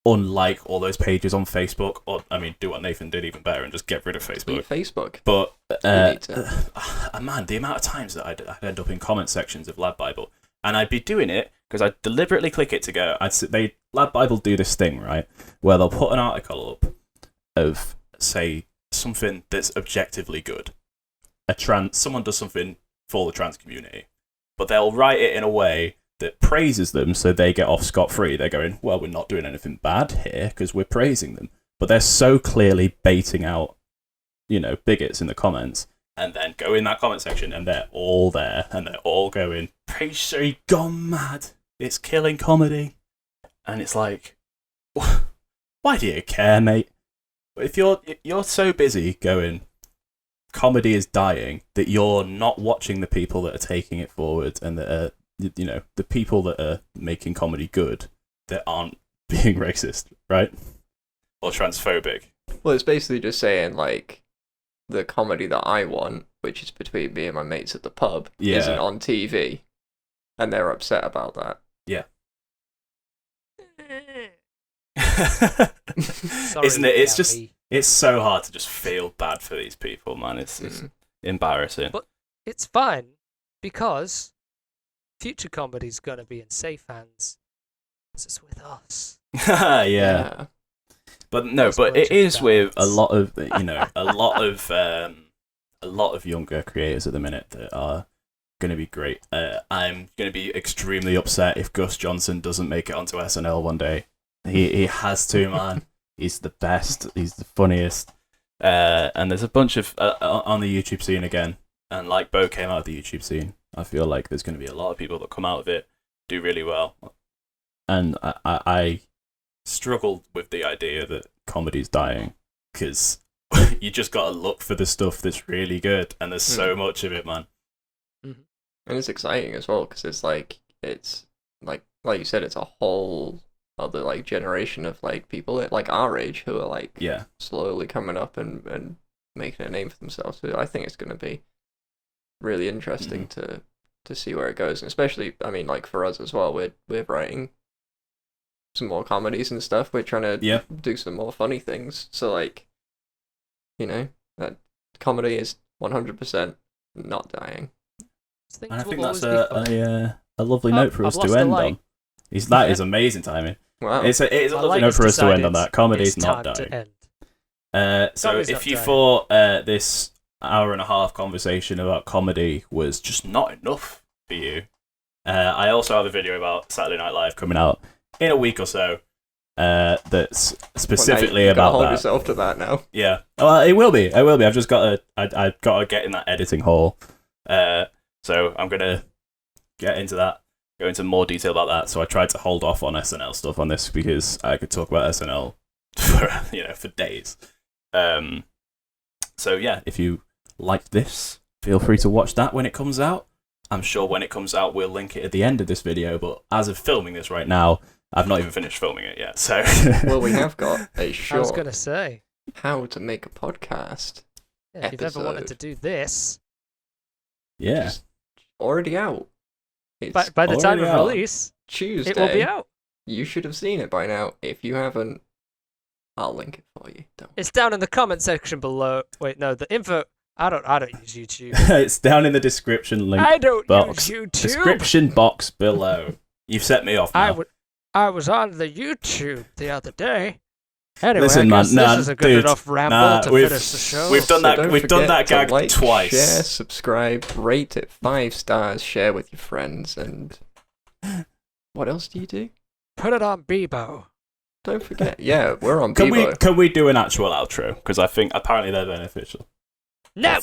unlike all those pages on Facebook, or do what Nathan did even better and just get rid of Facebook. Facebook. But man, the amount of times that I'd end up in comment sections of Lad Bible, and I'd be doing it because I'd deliberately click it to go. Lad Bible do this thing, right, where they'll put an article up of, say, something that's objectively good. Someone does something for the trans community, but they'll write it in a way that praises them, so they get off scot-free. They're going, well, we're not doing anything bad here because we're praising them. But they're so clearly baiting out, bigots in the comments, and then go in that comment section, and they're all there, and they're all going, Praise gone mad. It's killing comedy. And it's like, why do you care, mate? If you're so busy going, comedy is dying, that you're not watching the people that are taking it forward, and that are, the people that are making comedy good, that aren't being racist, right? Or transphobic. Well, it's basically just saying, like, the comedy that I want, which is between me and my mates at the pub, isn't on TV, and they're upset about that. Yeah. Sorry, isn't it? It's so hard to just feel bad for these people, man. It's embarrassing. But it's fine, because future comedy's gonna be in safe hands. It's with us. Yeah. But it is with a lot of a lot of younger creators at the minute that are going to be great. I'm going to be extremely upset if Gus Johnson doesn't make it onto SNL one day. He has to, man. He's the best. He's the funniest. And there's a bunch of on the YouTube scene again. And like Bo came out of the YouTube scene, I feel like there's going to be a lot of people that come out of it, do really well. And I struggled with the idea that comedy's dying, because you just got to look for the stuff that's really good, and there's so much of it, man. And it's exciting as well, because it's like you said, it's a whole other like generation of like people like our age who are like slowly coming up and making a name for themselves. So I think it's going to be really interesting to see where it goes, and especially, I mean, like for us as well, we're writing some more comedies and stuff. We're trying to do some more funny things. So like, that comedy is 100% not dying. And I think that's a lovely note for us to end on. That is amazing timing. Wow. It is a lovely note for us to end on that. Comedy's not dying. So if you thought this hour and a half conversation about comedy was just not enough for you, I also have a video about Saturday Night Live coming out in a week or so. That's specifically about hold that. Yourself to that now. Yeah. Well, it will be. I've just got to. I've got to get in that editing hole. So I'm gonna get into that. Go into more detail about that. So I tried to hold off on SNL stuff on this because I could talk about SNL for days. So yeah, if you liked this, feel free to watch that when it comes out. I'm sure when it comes out, we'll link it at the end of this video. But as of filming this right now, I've not even finished filming it yet. So well, we have got a short. I was gonna say how to make a podcast. Yeah, if you've ever wanted to do this, yeah, already out. By the time of release, Tuesday, it will be out. You should have seen it by now. If you haven't, I'll link it for you. It's down in the comment section below. Wait, no, the info. I don't use YouTube. It's down in the description link. I don't box. use YouTube. Description box below. You've set me off now. I was on the YouTube the other day. Anyway, Listen, I guess man, this is a good enough ramble to finish the show. We've done that. We've done that gag like, twice. Share, subscribe, rate it 5 stars, share with your friends, and what else do you do? Put it on Bebo. Don't forget, yeah, we're on Bebo. Can we do an actual outro? Because I think apparently they're beneficial. No.